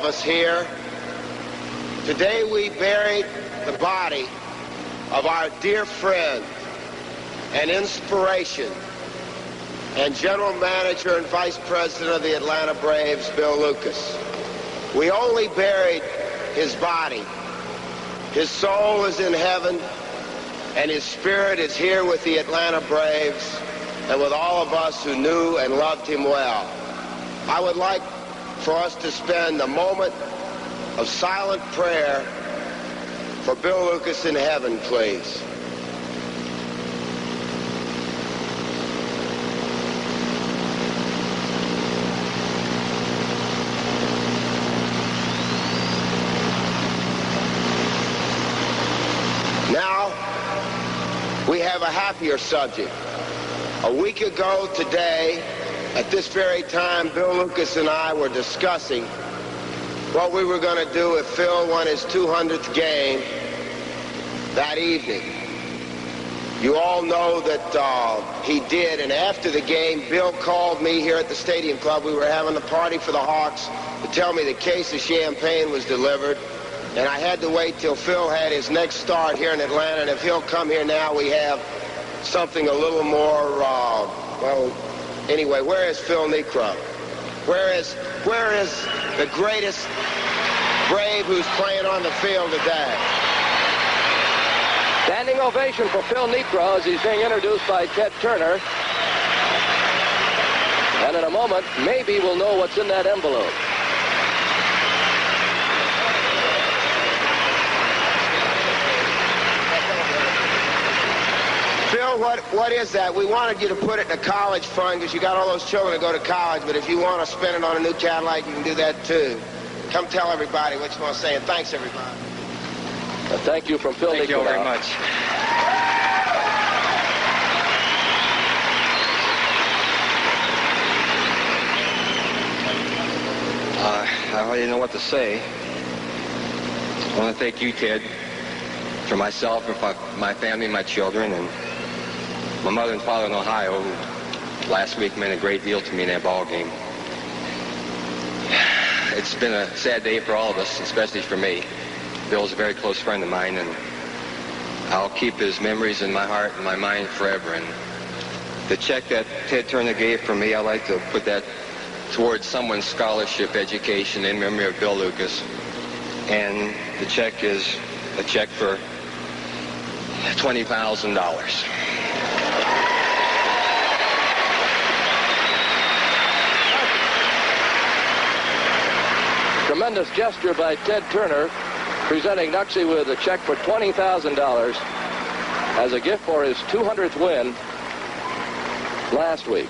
of us here. Today we buried the body of our dear friend and inspiration and general manager and vice president of the Atlanta Braves, Bill Lucas. We only buried his body. His soul is in heaven, and his spirit is here with the Atlanta Braves and with all of us who knew and loved him well. I would like for us to spend a moment of silent prayer for Bill Lucas in heaven, please. Now, we have a happier subject. A week ago today, at this very time, Bill Lucas and I were discussing what we were going to do if Phil won his 200th game that evening. You all know that he did, and after the game, Bill called me here at the Stadium Club. We were having a party for the Hawks to tell me the case of champagne was delivered, and I had to wait till Phil had his next start here in Atlanta, and if he'll come here now, we have something a little more, well, anyway, where is Phil Niekro? Where is the greatest Brave who's playing on the field today? Standing ovation for Phil Niekro as he's being introduced by Ted Turner. And in a moment, maybe we'll know what's in that envelope. Phil, what is that? We wanted you to put it in a college fund because you got all those children to go to college, but if you want to spend it on a new Cadillac, you can do that too. Come tell everybody what you want to say, and thanks, everybody. Thank you from Phil Niekro. Thank you very much. I don't really know what to say. I want to thank you, Ted, for myself and for my family, my children, and my mother and father in Ohio, who last week meant a great deal to me in that ball game. It's been a sad day for all of us, especially for me. Bill's a very close friend of mine, and I'll keep his memories in my heart and my mind forever. And the check that Ted Turner gave for me, I like to put that towards someone's scholarship education in memory of Bill Lucas. And the check is a check for $20,000. Tremendous gesture by Ted Turner, presenting Knucksy with a check for $20,000 as a gift for his 200th win last week.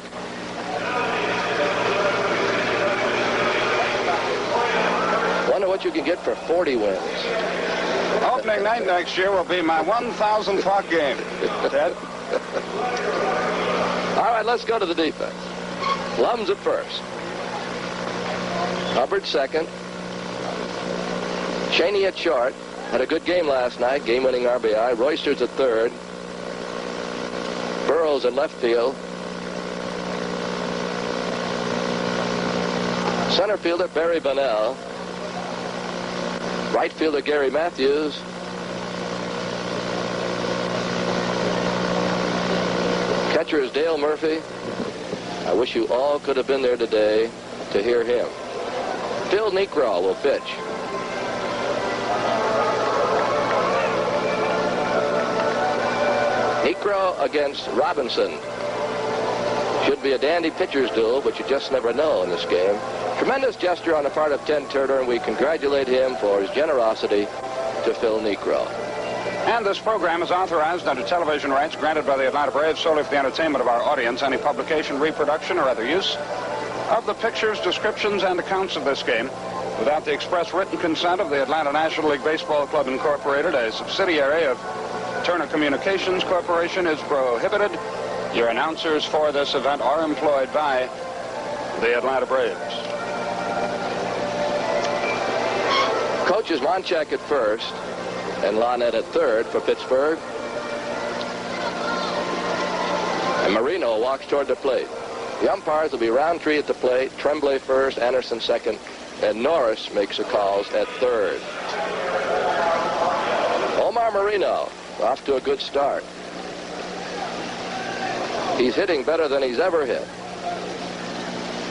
Wonder what you can get for 40 wins. Opening night next year will be my 1,000th Hawk game, Ted. All right, let's go to the defense. Lums at first. Hubbard second. Cheney at short. Had a good game last night, game-winning RBI. Roysters at third. Burrows at left field. Center fielder Barry Bonnell. Right fielder Gary Matthews. Catcher is Dale Murphy. I wish you all could have been there today to hear him. Phil Niekro will pitch. Niekro against Robinson. Should be a dandy pitcher's duel, but you just never know in this game. Tremendous gesture on the part of Ted Turner, and we congratulate him for his generosity to Phil Niekro. And this program is authorized under television rights granted by the Atlanta Braves solely for the entertainment of our audience. Any publication, reproduction, or other use of the pictures, descriptions, and accounts of this game without the express written consent of the Atlanta National League Baseball Club Incorporated, a subsidiary of Turner Communications Corporation, is prohibited. Your announcers for this event are employed by the Atlanta Braves. Coach is Monchak at first and Lonette at third for Pittsburgh. And Marino walks toward the plate. The umpires will be Roundtree at the plate, Tremblay first, Anderson second, and Norris makes the calls at third. Omar Marino off to a good start. He's hitting better than he's ever hit.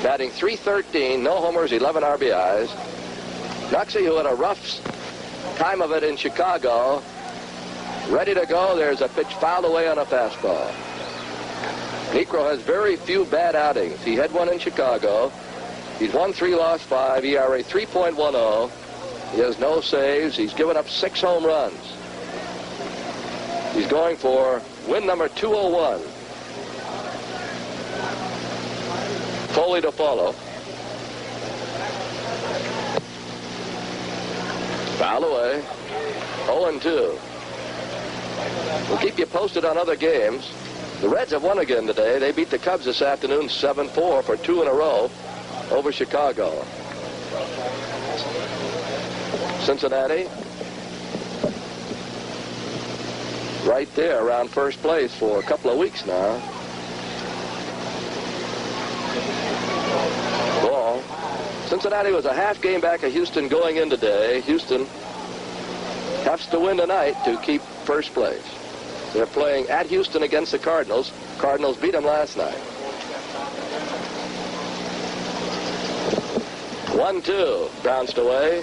Batting .313, no homers, 11 RBIs. Knucksie, who had a rough time of it in Chicago, ready to go. There's a pitch fouled away on a fastball. Niekro has very few bad outings. He had one in Chicago. He's won 3, lost 5, ERA 3.10. He has no saves. He's given up 6 home runs. He's going for win number 201. Foley to follow. Foul away. 0-2. We'll keep you posted on other games. The Reds have won again today. They beat the Cubs this afternoon 7-4 for 2 in a row over Chicago. Cincinnati right there around first place for a couple of weeks now. Ball. Cincinnati was a half game back of Houston going in today. Houston has to win tonight to keep first place. They're playing at Houston against the Cardinals. Cardinals beat them last night. 1-2, bounced away.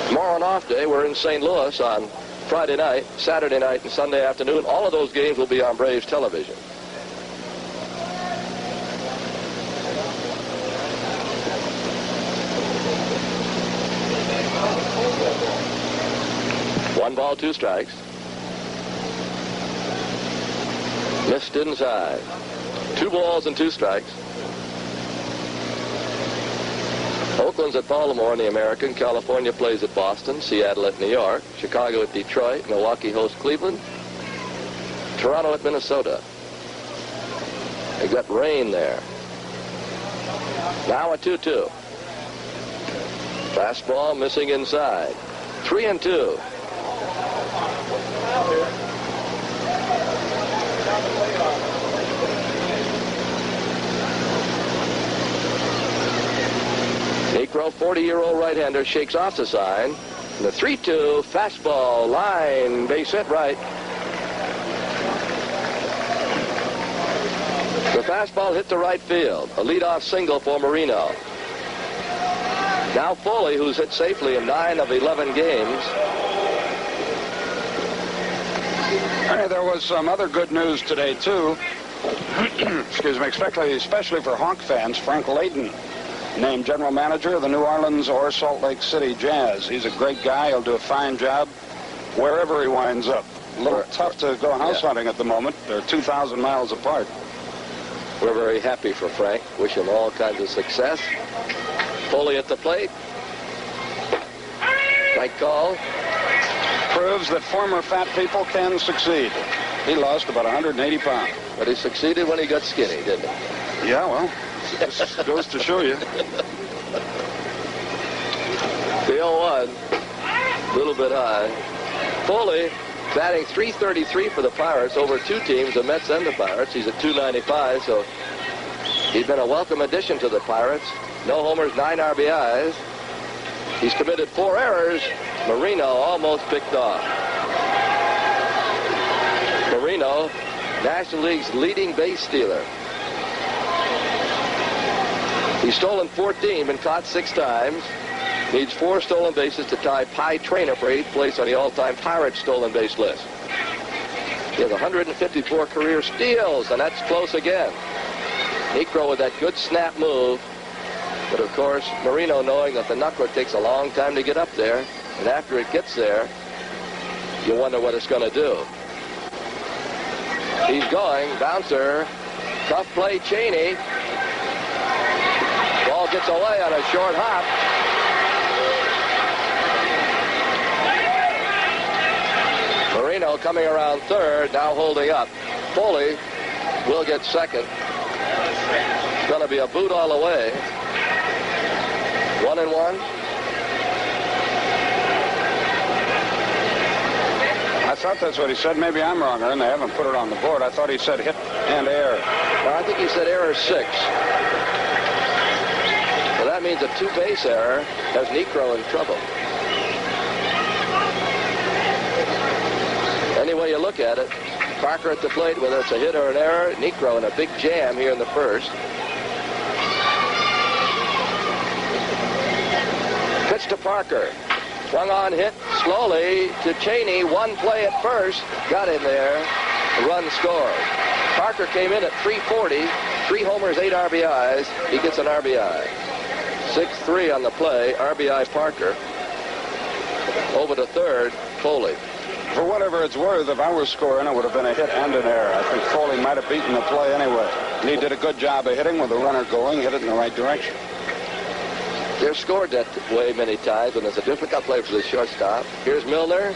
Tomorrow on off day, we're in St. Louis on Friday night, Saturday night, and Sunday afternoon. All of those games will be on Braves television. One ball, 2 strikes. Missed inside. 2 balls and 2 strikes. Oakland's at Baltimore in the American. California plays at Boston. Seattle at New York. Chicago at Detroit. Milwaukee hosts Cleveland. Toronto at Minnesota. They got rain there. Now a 2-2. Fastball missing inside. 3-2. Niekro, 40-year-old right-hander, shakes off the sign. And the 3-2 fastball line, base hit right. The fastball hit the right field. A leadoff single for Marino. Now Foley, who's hit safely in 9 of 11 games. Hey, there was some other good news today, too. Excuse me, especially for Hawk fans. Frank Layton named general manager of the New Orleans or Salt Lake City Jazz. He's a great guy. He'll do a fine job wherever he winds up. A little tough to go house hunting at the moment. They're 2,000 miles apart. We're very happy for Frank. Wish him all kinds of success. Foley at the plate. Right call. Proves that former fat people can succeed. He lost about 180 pounds. But he succeeded when he got skinny, didn't he? Yeah, well, this goes to show you. The 0-1, a little bit high. Foley batting .333 for the Pirates over 2 teams, the Mets and the Pirates. He's at .295, so he's been a welcome addition to the Pirates. No homers, 9 RBIs. He's committed 4 errors. Marino almost picked off. Marino, National League's leading base stealer. He's stolen 14, been caught 6 times. Needs 4 stolen bases to tie Pie Traynor for 8th place on the all-time Pirates stolen base list. He has 154 career steals, and that's close again. Niekro with that good snap move. But, of course, Marino knowing that the knuckler takes a long time to get up there, and after it gets there, you wonder what it's going to do. He's going. Bouncer. Tough play, Cheney. Ball gets away on a short hop. Marino coming around third, now holding up. Foley will get second. It's going to be a boot all the way. 1-1. I thought that's what he said. Maybe I'm wrong, and they haven't put it on the board. I thought he said hit and error. No, I think he said error 6. a two-base error, has Niekro in trouble. Any way you look at it, Parker at the plate, whether it's a hit or an error, Niekro in a big jam here in the first. Pitch to Parker. Swung on, hit slowly to Cheney. One play at first. Got in there. A run scored. Parker came in at 340. 3 homers, 8 RBIs. He gets an RBI. 6-3 on the play. RBI Parker. Over to third, Foley. For whatever it's worth, if I were scoring, it would have been a hit and an error. I think Foley might have beaten the play anyway. And he did a good job of hitting with the runner going, hit it in the right direction. They're scored that way many times when it's a difficult play for the shortstop. Here's Milner.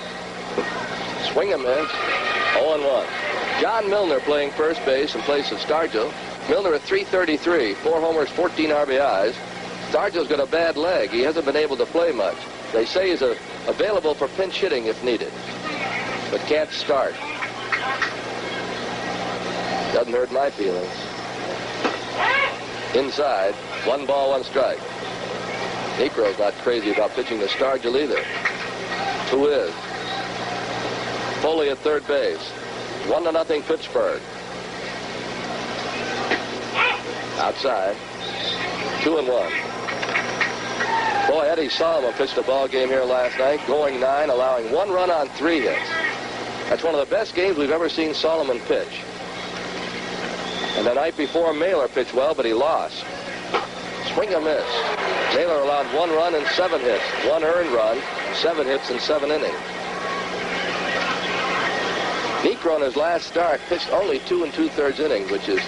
Swing and miss. 0-1. John Milner playing first base in place of Stargell. Milner at 333, 4 homers, 14 RBIs. Stargell's got a bad leg. He hasn't been able to play much. They say he's available for pinch hitting if needed, but can't start. Doesn't hurt my feelings. Inside, 1 ball, 1 strike. Niekro's not crazy about pitching to Stargell either. Who is? Foley at third base. 1-0 Pittsburgh. Outside. 2-1. Boy, Eddie Solomon pitched a ball game here last night, going 9, allowing 1 run on 3 hits. That's one of the best games we've ever seen Solomon pitch. And the night before, Mailer pitched well, but he lost. Swing and miss. Mailer allowed 1 run and 7 hits. 1 earned run, 7 hits in 7 innings. Niekro in his last start pitched only 2 2/3 innings, which is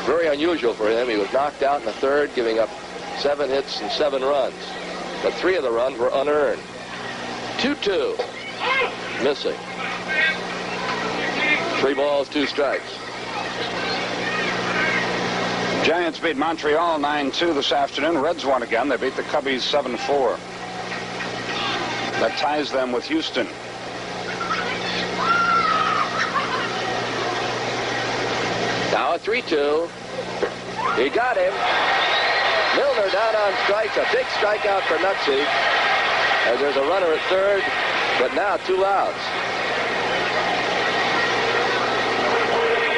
very unusual for him. He was knocked out in the third, giving up 7 hits and 7 runs. But 3 of the runs were unearned. 2-2. Missing. 3 balls, 2 strikes. Giants beat Montreal 9-2 this afternoon. Reds won again. They beat the Cubbies 7-4. That ties them with Houston. Now a 3-2. He got him. Milner down on strikes. A big strikeout for Nutsy. As there's a runner at third, but now 2 outs.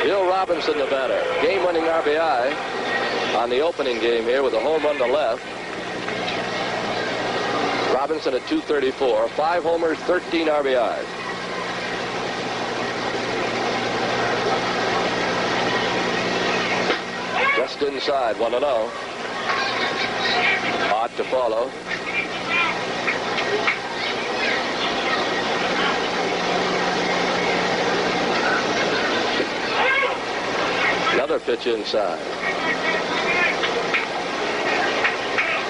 Bill Robinson the batter. Game-winning RBI on the opening game here with a home run to left. Robinson at 234. 5 homers, 13 RBIs. Just inside, 1-0. Odd to follow. Another pitch inside.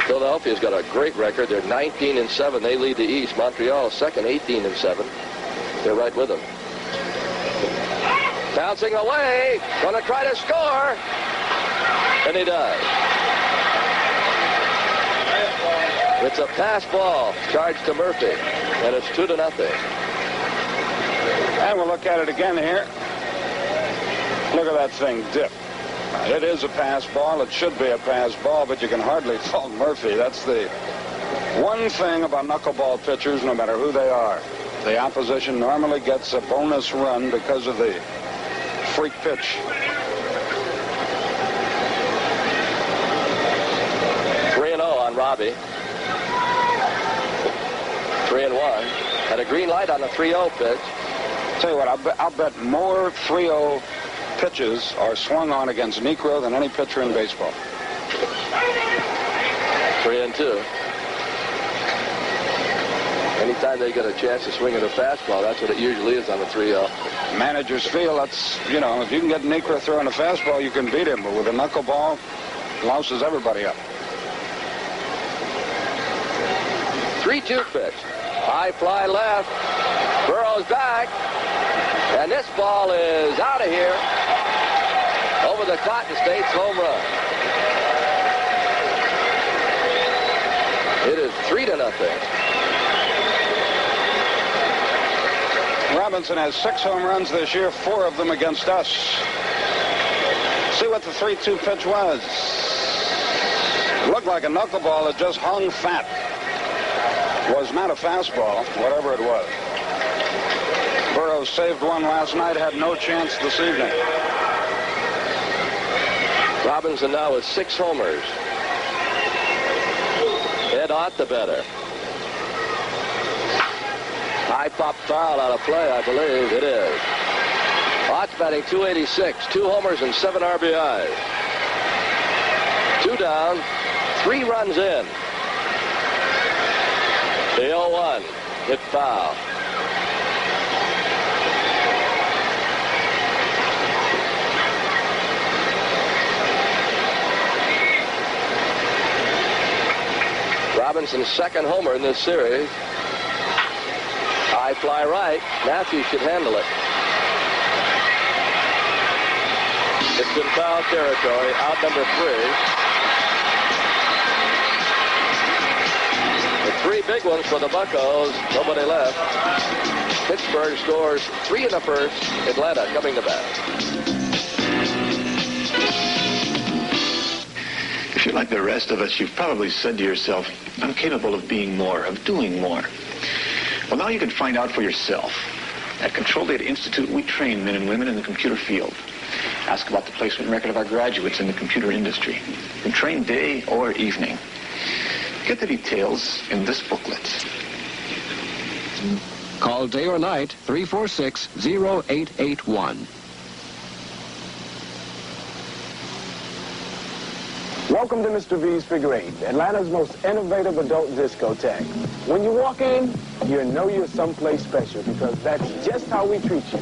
Philadelphia's got a great record. They're 19-7. They lead the East. Montreal second, 18-7. They're right with them. Bouncing away. Going to try to score. And he does. It's a pass ball charged to Murphy, and it's 2-0. And we'll look at it again here. Look at that thing dip. It is a pass ball. It should be a pass ball, but you can hardly fault Murphy. That's the one thing about knuckleball pitchers, no matter who they are. The opposition normally gets a bonus run because of the freak pitch. 3-0 on Robbie. 3-1. Had a green light on the 3-0 pitch. Tell you what, I'll bet more 3-0 pitches are swung on against Niekro than any pitcher in baseball. 3-2. Anytime they get a chance to swing at a fastball, that's what it usually is on the 3-0. Managers feel that's, you know, if you can get Niekro throwing a fastball, you can beat him. But with a knuckleball, louses everybody up. 3-2 pitch. High fly left. Burrow's back. And this ball is out of here. Over the Cotton States home run. It is 3-0. Robinson has 6 home runs this year, 4 of them against us. See what the 3-2 pitch was. Looked like a knuckleball that just hung fat. Was not a fastball, whatever it was. Burroughs saved one last night, had no chance this evening. Robinson now with 6 homers. Ed Ott the better. High pop foul out of play, I believe. It is. Ott's batting .286, 2 homers and 7 RBIs. 2 down, 3 runs in. The 0-1, hit foul. Robinson's second homer in this series. High fly right. Matthews should handle it. It's in foul territory. Out number 3. The 3 big ones for the Buccos. Nobody left. Pittsburgh scores 3 in the first. Atlanta coming to bat. If you're like the rest of us, you've probably said to yourself, I'm capable of being more, of doing more. Well, now you can find out for yourself. At Control Data Institute, we train men and women in the computer field. Ask about the placement record of our graduates in the computer industry. We train day or evening. Get the details in this booklet. Call day or night, 346-0881. Welcome to Mr. V's Figure 8, Atlanta's most innovative adult discotheque. When you walk in, you know you're someplace special because that's just how we treat you.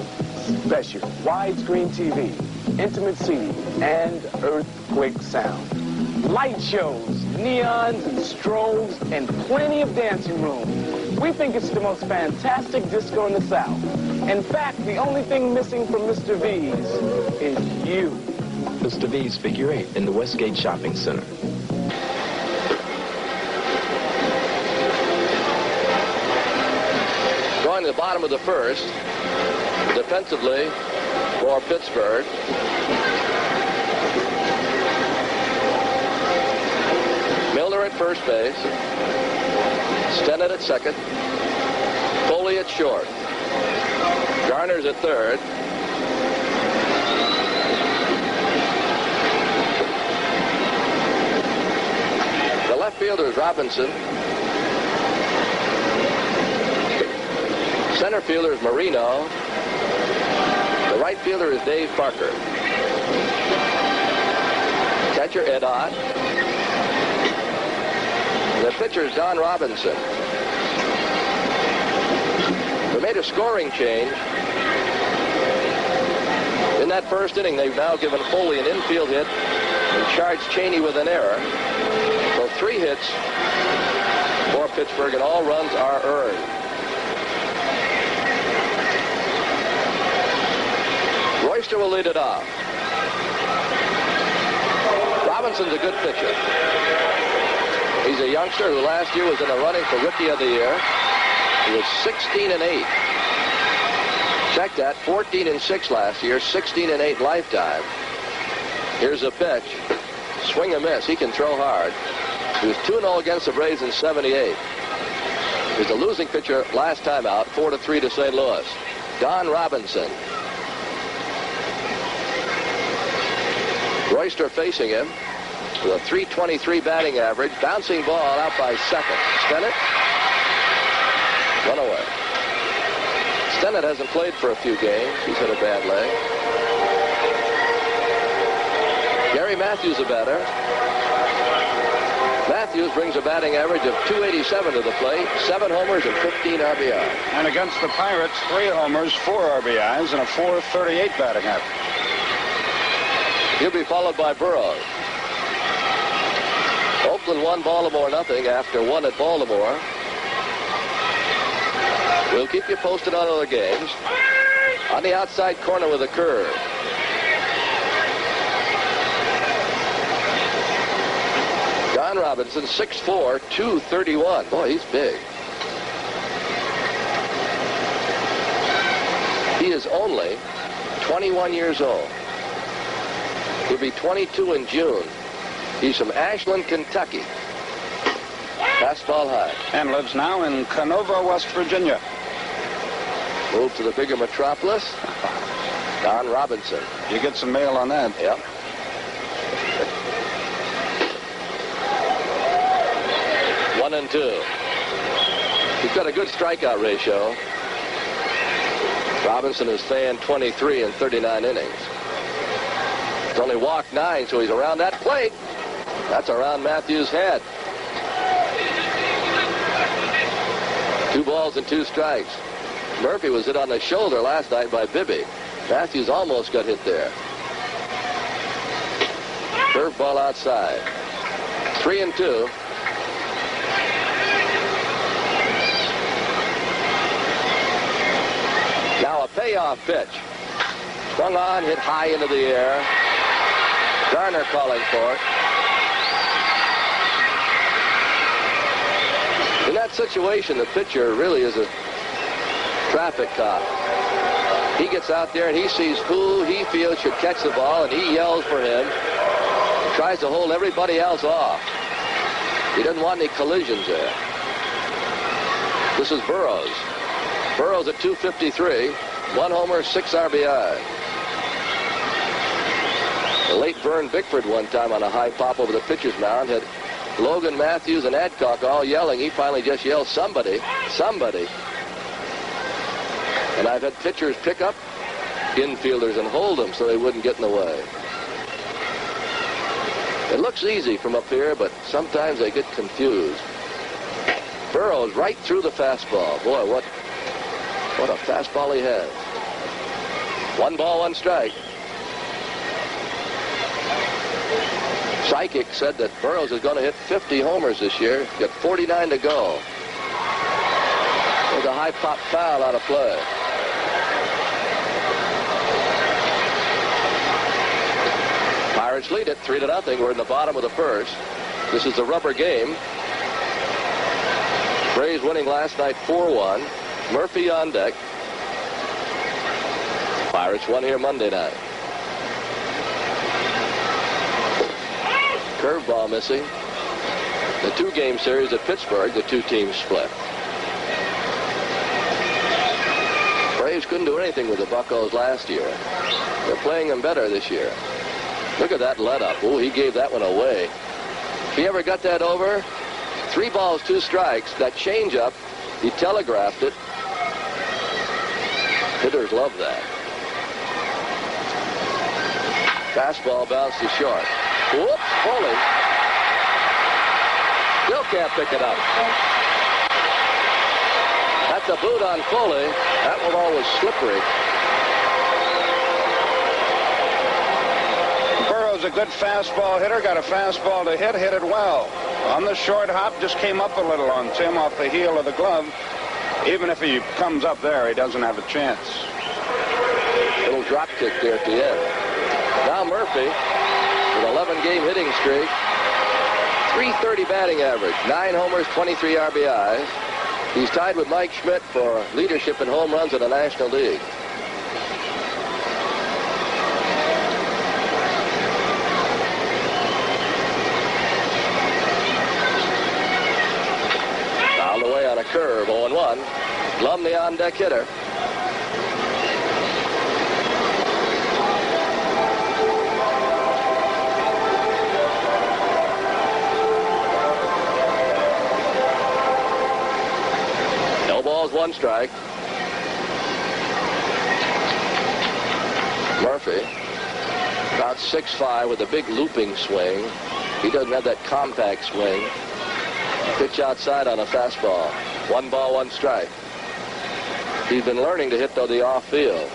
Special. Widescreen TV, intimate seating, and earthquake sound. Light shows, neons and strobes, and plenty of dancing room. We think it's the most fantastic disco in the South. In fact, the only thing missing from Mr. V's is you. Mr. V's Figure 8 in the Westgate Shopping Center. Going to the bottom of the first, defensively for Pittsburgh. Milner at first base. Stennett at second. Foley at short. Garner's at third. The left fielder is Robinson. Center fielder is Marino. The right fielder is Dave Parker. Catcher Ed Ott. The pitcher is Don Robinson. We made a scoring change. In that first inning, they've now given Foley an infield hit and charged Cheney with an error. So 3 hits for Pittsburgh, and all runs are earned. Royster will lead it off. Robinson's a good pitcher. He's a youngster who last year was in the running for Rookie of the Year. He was 16-8. Check that, 14-6 last year, 16-8 lifetime. Here's a pitch. Swing and miss. He can throw hard. He was 2-0 against the Braves in 78. He was the losing pitcher last time out, 4-3 to St. Louis. Don Robinson. Royster facing him with a .323 batting average. Bouncing ball out by second. Stennett. Run away. Stennett hasn't played for a few games. He's had a bad leg. Gary Matthews a batter. Matthews brings a batting average of .287 to the plate, 7 homers and 15 RBI. And against the Pirates, 3 homers, 4 RBIs, and a .438 batting average. He'll be followed by Burroughs. Oakland won Baltimore nothing after 1 at Baltimore. We'll keep you posted on other games. On the outside corner with a curve. Don Robinson, 6'4", 231. Boy, he's big. He is only 21 years old. He'll be 22 in June. He's from Ashland, Kentucky. Fastball high. And lives now in Canova, West Virginia. Moved to the bigger metropolis. Don Robinson. You get some mail on that. Yep. One and two. He's got a good strikeout ratio. Robinson has fanned 23 in 39 innings. He's only walked 9, so he's around that plate. That's around Matthews' head. 2 balls and 2 strikes. Murphy was hit on the shoulder last night by Bibby. Matthews almost got hit there. Curveball outside. 3 and 2. Now a payoff pitch. Swung on, hit high into the air. Garner calling for it. In that situation, the pitcher really is a traffic cop. He gets out there and he sees who he feels should catch the ball, and he yells for him. He tries to hold everybody else off. He doesn't want any collisions there. This is Burroughs. Burroughs at 253. 1 homer, 6 RBI. The late Vern Bickford one time on a high pop over the pitcher's mound had Logan Matthews and Adcock all yelling. He finally just yelled, somebody, somebody. And I've had pitchers pick up infielders and hold them so they wouldn't get in the way. It looks easy from up here, but sometimes they get confused. Burroughs right through the fastball. Boy, what a fastball he has. 1 ball, 1 strike. Psychic said that Burroughs is going to hit 50 homers this year. Got 49 to go. There's a high pop foul out of play. Pirates lead it 3-0. We're in the bottom of the first. This is the rubber game. Braves winning last night 4-1. Murphy on deck. Pirates won here Monday night. Curveball missing. The 2-game series at Pittsburgh, the 2 teams split. Braves couldn't do anything with the Buccos last year. They're playing them better this year. Look at that let up. Oh, he gave that one away. If he ever got that over, 3 balls, 2 strikes. That changeup, he telegraphed it. Hitters love that. Fastball bounces short. Whoops, Foley. Still can't pick it up. That's a boot on Foley. That one ball was slippery. Burroughs, a good fastball hitter, got a fastball to hit it well. On the short hop, just came up a little on Tim off the heel of the glove. Even if he comes up there, he doesn't have a chance. Little drop kick there at the end. Now Murphy, with 11-game hitting streak, .330 batting average, 9 homers, 23 RBIs. He's tied with Mike Schmidt for leadership in home runs in the National League. Fouled away on a curve, 0-1. Glum, the on-deck hitter. No balls, 1 strike. Murphy, about 6'5" with a big looping swing. He doesn't have that compact swing. Pitch outside on a fastball. 1 ball, 1 strike. He's been learning to hit, though, the off field.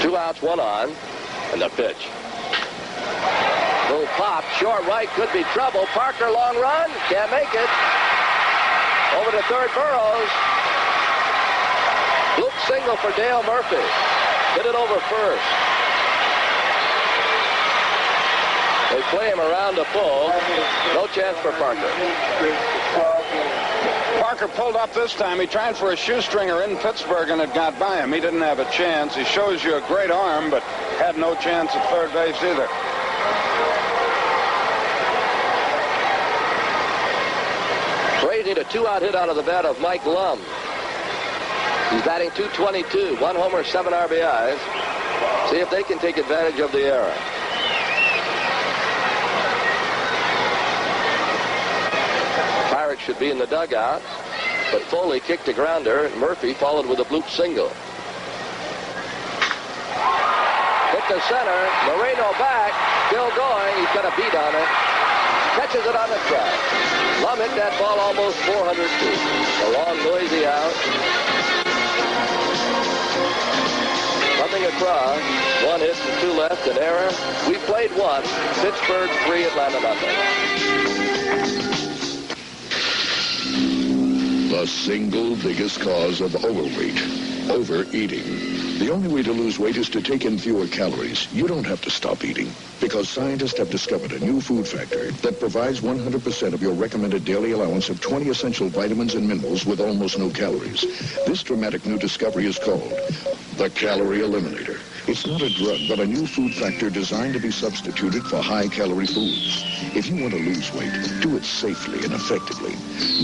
Two outs, 1 on, and the pitch. Little pop, short right, could be trouble. Parker, long run, can't make it. Over to third, Burroughs. Loop single for Dale Murphy. Hit it over first. They play him around the full. No chance for Parker. Parker pulled up this time. He tried for a shoestringer in Pittsburgh, and it got by him. He didn't have a chance. He shows you a great arm, but had no chance at third base either. Braves need a 2-out hit out of the bat of Mike Lum. He's batting .222, 1 homer, 7 RBIs. See if they can take advantage of the error. Pirates should be in the dugout, but Foley kicked a grounder. Murphy followed with a bloop single. Hit to center. Moreno back. Still going. He's got a beat on it. Catches it on the track. Lum hit that ball almost 400 feet. A long, noisy out. Nothing across. 1 hit and 2 left. An error. We played 1. Pittsburgh 3, Atlanta nothing. The single biggest cause of overweight, overeating. The only way to lose weight is to take in fewer calories. You don't have to stop eating, because scientists have discovered a new food factor that provides 100% of your recommended daily allowance of 20 essential vitamins and minerals with almost no calories. This dramatic new discovery is called the Calorie Eliminator. It's not a drug, but a new food factor designed to be substituted for high-calorie foods. If you want to lose weight, do it safely and effectively.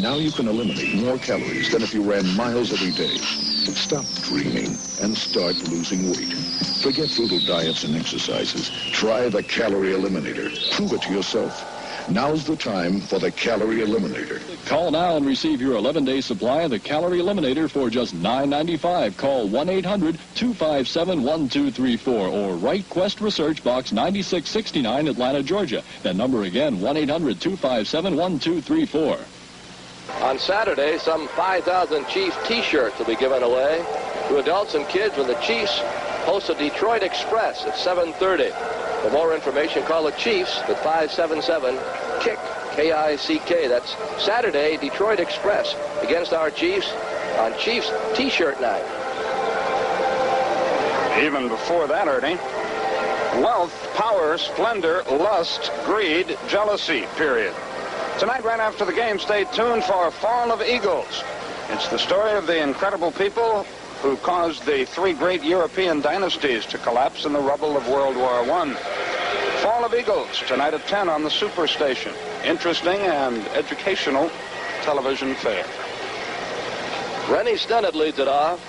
Now you can eliminate more calories than if you ran miles every day. Stop dreaming and start losing weight. Forget brutal diets and exercises. Try the Calorie Eliminator. Prove it to yourself. Now's the time for the Calorie Eliminator. Call now and receive your 11-day supply of the Calorie Eliminator for just $9.95. Call 1-800-257-1234 or write Quest Research Box 9669, Atlanta, Georgia. That number again, 1-800-257-1234. On Saturday, some 5,000 Chiefs T-shirts will be given away to adults and kids when the Chiefs host the Detroit Express at 7:30. For more information, call the Chiefs at 577-KICK, K-I-C-K. That's Saturday, Detroit Express against our Chiefs on Chiefs T-shirt night. Even before that, Ernie. Wealth, power, splendor, lust, greed, jealousy, period. Tonight, right after the game, stay tuned for Fall of Eagles. It's the story of the incredible people who caused the 3 great European dynasties to collapse in the rubble of World War I. Fall of Eagles, tonight at 10 on the Superstation. Interesting and educational television fare. Rennie Stennett leads it off.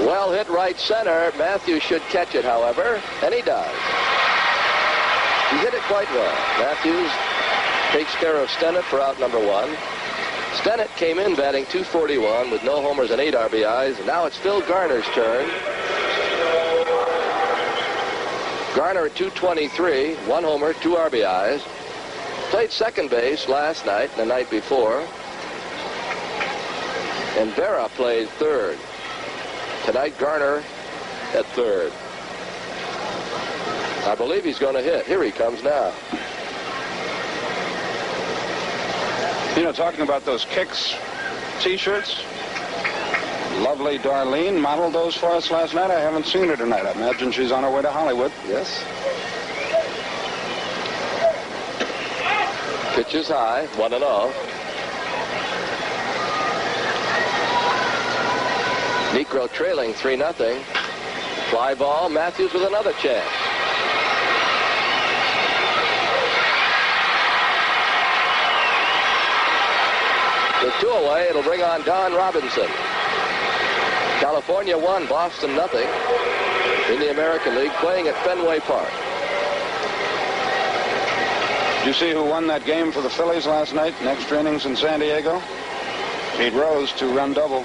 Well hit right center. Matthews should catch it, however, and he does. He hit it quite well. Matthews takes care of Stennett for out number 1. Stennett came in batting .241 with no homers and 8 RBIs. And now it's Phil Garner's turn. Garner at .223, 1 homer, 2 RBIs. Played second base last night and the night before. And Vera played third. Tonight, Garner at third. I believe he's going to hit. Here he comes now. You know, talking about those Kicks T-shirts, lovely Darlene modeled those for us last night. I haven't seen her tonight. I imagine she's on her way to Hollywood. Yes. Pitch is high, 1-0. Necro trailing 3-0. Fly ball, Matthews with another chance. With 2 away, it'll bring on Don Robinson. California 1, Boston 0 in the American League, playing at Fenway Park. Did you see who won that game for the Phillies last night in extra innings in San Diego? Pete Rose, 2-run double.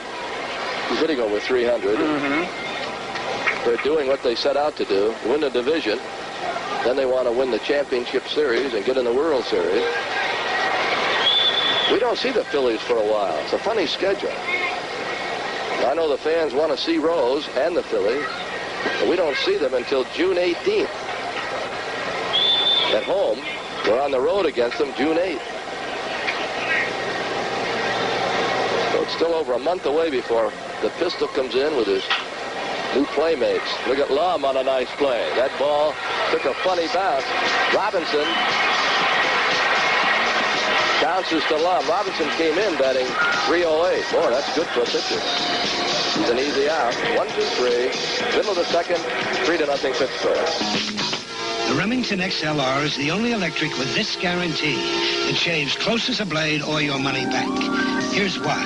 He's hitting over 300. They're doing what they set out to do, win the division. Then they want to win the championship series and get in the World Series. We don't see the Phillies for a while. It's a funny schedule. I know the fans want to see Rose and the Phillies, but we don't see them until June 18th. At home, we're on the road against them June 8th. So it's still over a month away before the pistol comes in with his New playmates. Look at Lum on a nice play. That ball took a funny bounce. Robinson bounces to Lum. Robinson came in batting .308. Boy, that's good for a pitcher. It's an easy out. 1-2-3. Middle of the second. 3-0 Pittsburgh. The Remington XLR is the only electric with this guarantee. It shaves close as a blade or your money back. Here's why.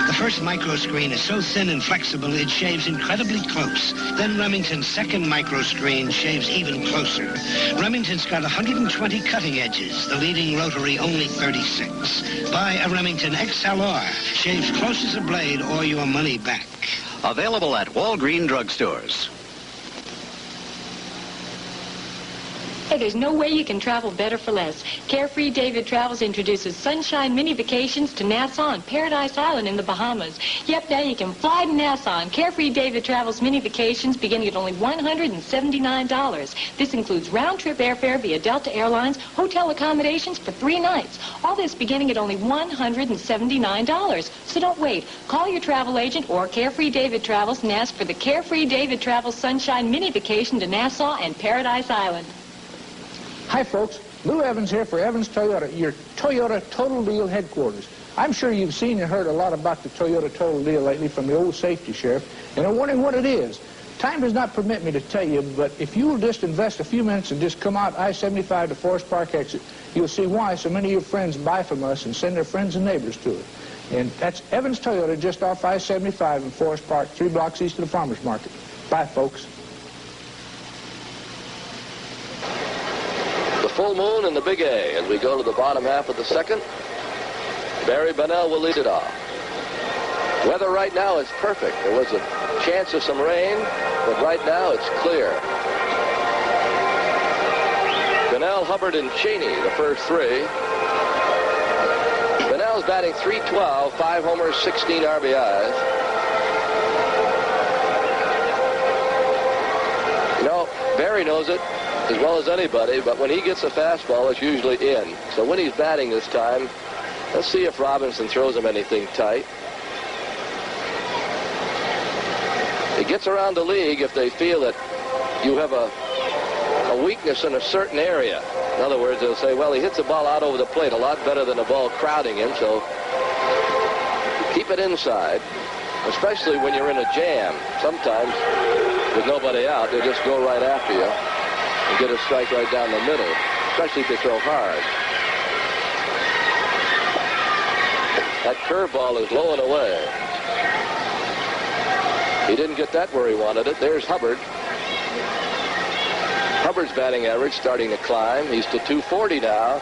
The first micro screen is so thin and flexible it shaves incredibly close. Then Remington's second micro screen shaves even closer. Remington's got 120 cutting edges. The leading rotary only 36. Buy a Remington XLR. Shaves close as a blade or your money back. Available at Walgreen drugstores. Hey, there's no way you can travel better for less. Carefree David Travels introduces Sunshine Mini Vacations to Nassau and Paradise Island in the Bahamas. Yep, now you can fly to Nassau on Carefree David Travels Mini Vacations beginning at only $179. This includes round-trip airfare via Delta Airlines, hotel accommodations for 3 nights. All this beginning at only $179. So don't wait. Call your travel agent or Carefree David Travels and ask for the Carefree David Travels Sunshine Mini Vacation to Nassau and Paradise Island. Hi, folks. Lou Evans here for Evans Toyota, your Toyota Total Deal headquarters. I'm sure you've seen and heard a lot about the Toyota Total Deal lately from the old safety sheriff, and are wondering what it is. Time does not permit me to tell you, but if you will just invest a few minutes and just come out I-75 to Forest Park exit, you'll see why so many of your friends buy from us and send their friends and neighbors to it. And that's Evans Toyota just off I-75 in Forest Park, 3 blocks east of the farmers market. Bye, folks. Full moon in the Big A as we go to the bottom half of the second. Barry Bonnell will lead it off. Weather right now is perfect. There was a chance of some rain, but right now it's clear. Bonnell, Hubbard, and Cheney, the first 3. Bonnell's batting .312, 5 homers, 16 RBIs. You know, Barry knows it as well as anybody, but when he gets a fastball, it's usually in. So when he's batting this time, let's see if Robinson throws him anything tight. It gets around the league if they feel that you have a weakness in a certain area. In other words, they'll say, well, he hits the ball out over the plate a lot better than a ball crowding him, so keep it inside, especially when you're in a jam. Sometimes, with nobody out, they just go right after you and get a strike right down the middle, especially if you throw hard. That curveball is low and away. He didn't get that where he wanted it. There's Hubbard. Hubbard's batting average starting to climb. He's to .240 now.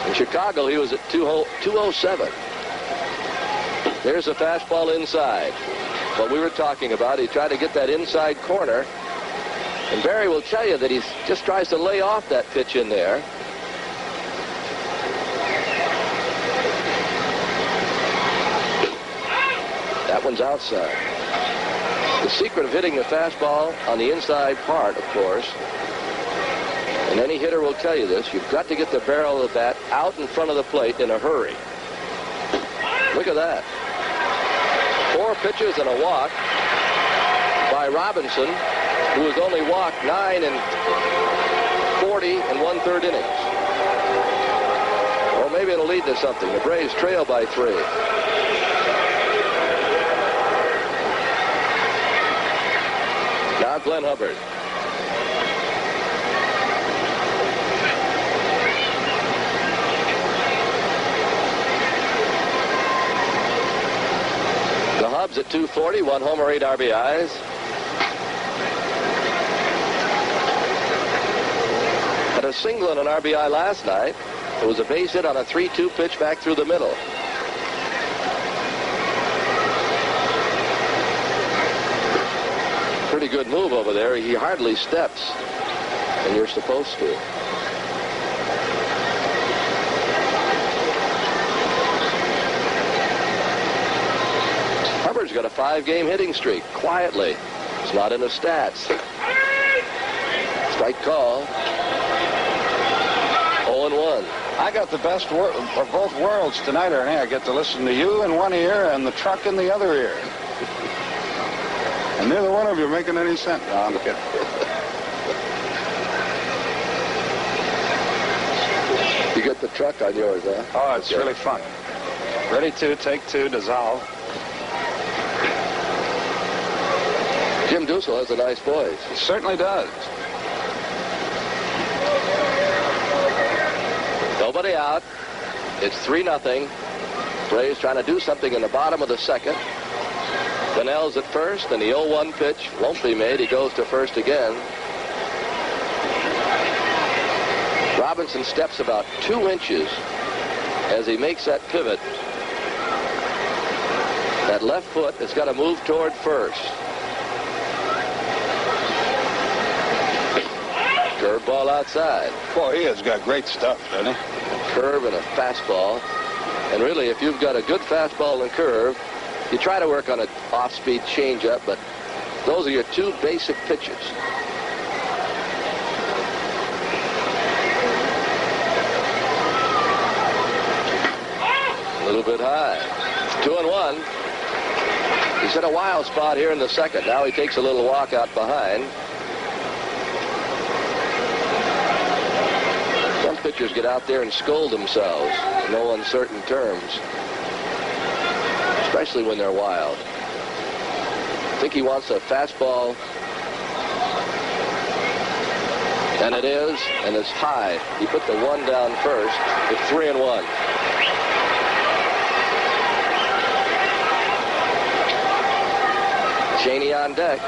In Chicago, he was at .207. There's a fastball inside. What we were talking about, he tried to get that inside corner. And Barry will tell you that he just tries to lay off that pitch in there. That one's outside. The secret of hitting the fastball on the inside part, of course, and any hitter will tell you this, you've got to get the barrel of the bat out in front of the plate in a hurry. Look at that. 4 pitches and a walk by Robinson, who has only walked 9 and 40 and 1/3 innings. Well, maybe it'll lead to something. The Braves trail by 3. Now Glenn Hubbard. The Hubs at .240, 1 homer, 8 RBIs. Had a single and an RBI last night. It was a base hit on a 3-2 pitch back through the middle. Pretty good move over there. He hardly steps, and you're supposed to. Hubbard's got a 5-game hitting streak, quietly. It's not in the stats. Strike call. 0-1. I got the best of both worlds tonight, Ernie. I get to listen to you in one ear and the truck in the other ear. And Neither one of you are making any sense. No, I'm kidding. You get the truck on yours, huh? Oh, it's really fun. Ready to take two, dissolve. Jim Dussel has a nice voice. He certainly does. Nobody out. It's 3-0. Braves trying to do something in the bottom of the second. Bunnell's at first, and the 0-1 pitch won't be made. He goes to first again. Robinson steps about 2 inches as he makes that pivot. That left foot has got to move toward first. Curveball outside. Boy, he has got great stuff, doesn't he? Curve and a fastball. And really, if you've got a good fastball and curve, you try to work on an off-speed changeup, but those are your 2 basic pitches. A little bit high. 2-1. He's in a wild spot here in the second. Now he takes a little walk out behind. Some pitchers get out there and scold themselves in no uncertain terms, especially when they're wild. I think he wants a fastball, and it is, and it's high. He put the 1 down first. It's 3-1. Cheney on deck.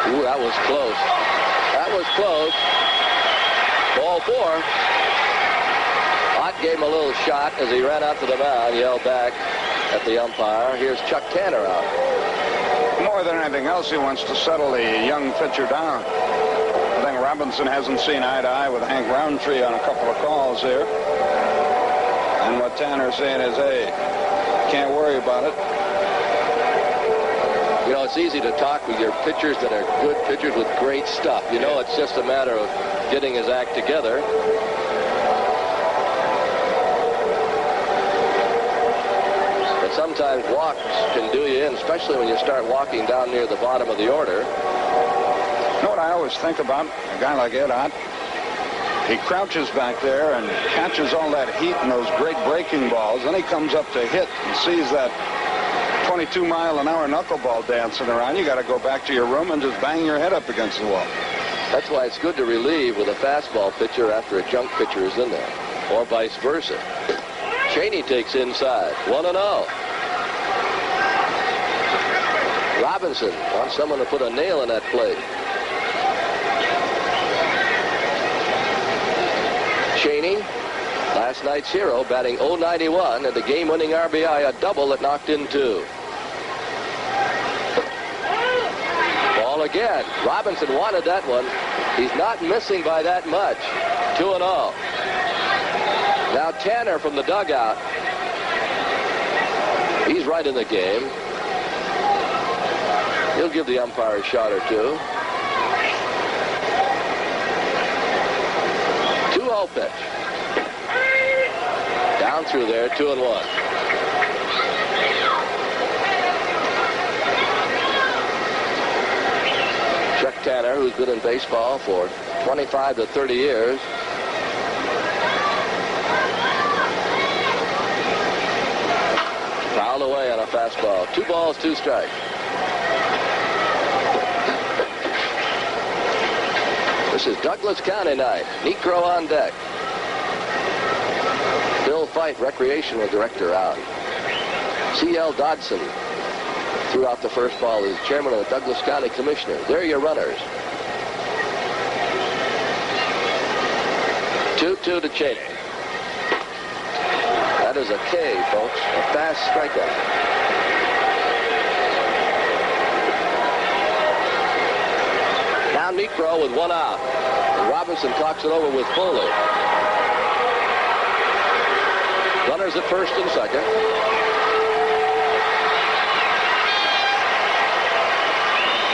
Ooh, that was close. That was close. Ball 4. Ott gave him a little shot as he ran out to the mound, yelled back at the umpire. Here's Chuck Tanner out. More than anything else, he wants to settle the young pitcher down. I think Robinson hasn't seen eye to eye with Hank Roundtree on a couple of calls here. And what Tanner's saying is, hey, can't worry about it. You know, it's easy to talk with your pitchers that are good pitchers with great stuff. You know, it's just a matter of getting his act together. But sometimes walks can do you in, especially when you start walking down near the bottom of the order. You know what I always think about? A guy like Ed Ott, he crouches back there and catches all that heat and those great breaking balls. Then he comes up to hit and sees that 22-mile-an-hour knuckleball dancing around. You got to go back to your room and just bang your head up against the wall. That's why it's good to relieve with a fastball pitcher after a junk pitcher is in there, or vice versa. Cheney takes inside, 1-0. Robinson wants someone to put a nail in that plate. Cheney, last night's hero, batting .091 and the game-winning RBI, a double that knocked in 2. Ball again. Robinson wanted that one. He's not missing by that much. 2-0. Now Tanner from the dugout. He's right in the game. He'll give the umpire a shot or two. 2-0 pitch. Down through there, 2-1. Chuck Tanner, who's been in baseball for 25 to 30 years. Fouled away on a fastball. 2 balls, 2 strikes. This is Douglas County night. Necro on deck. Bill Fife, recreational director, out. C.L. Dodson threw out the first ball as chairman of the Douglas County Commissioners. There are your runners. 2-2 to Cheney. That is a K, folks. A fast strikeout. Now Necro with 1 out. And Robinson talks it over with Foley. Runners at first and second.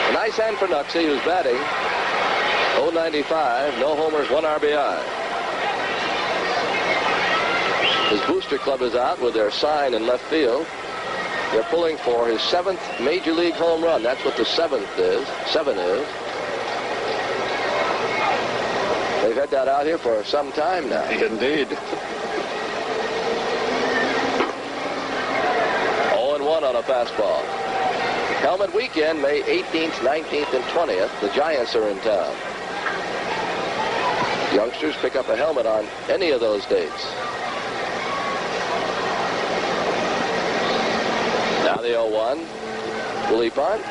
A nice hand for Nuxie, who's batting .095, no homers, 1 RBI. His booster club is out with their sign in left field. They're pulling for his 7th Major League home run. That's what the 7 is. They've had that out here for some time now. Indeed. 0-1 on a fastball. Helmet weekend, May 18th, 19th, and 20th. The Giants are in town. Youngsters pick up a helmet on any of those dates. Now the 0-1. Will he bunt?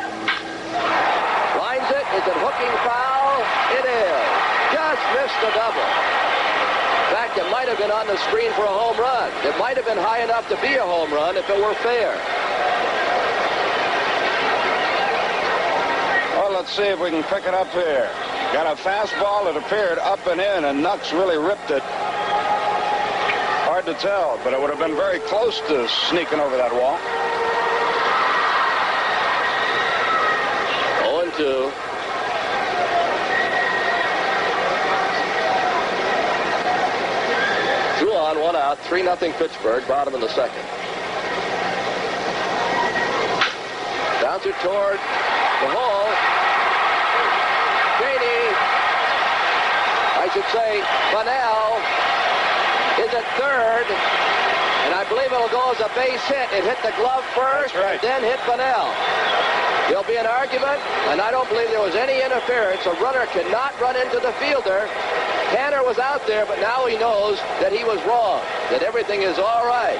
Lines it. Is it hooking foul? It is. Just missed a double. In fact, it might have been on the screen for a home run. It might have been high enough to be a home run if it were fair. Well, let's see if we can pick it up here. Got a fastball that appeared up and in, and Nux really ripped it. Hard to tell, but it would have been very close to sneaking over that wall. 0-2. Two on, 1 out, 3-0 Pittsburgh, bottom of the 2nd. Bouncer toward the hole. I should say, Bunnell is at third, and I believe it will go as a base hit. It hit the glove first, right, and then hit Bunnell. There'll be an argument, and I don't believe there was any interference. A runner cannot run into the fielder. Tanner was out there, but now he knows that he was wrong, that everything is all right.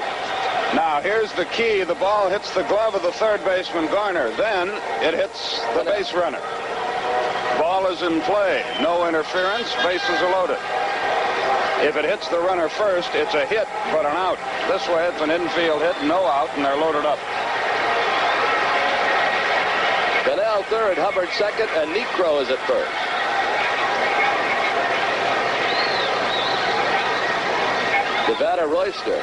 Now, here's the key. The ball hits the glove of the third baseman, Garner. Then it hits the base runner. Ball is in play. No interference. Bases are loaded. If it hits the runner first, it's a hit, but an out. This way, it's an infield hit, no out, and they're loaded up. Bunnell third, Hubbard second, and Necro is at first. The batter, Royster.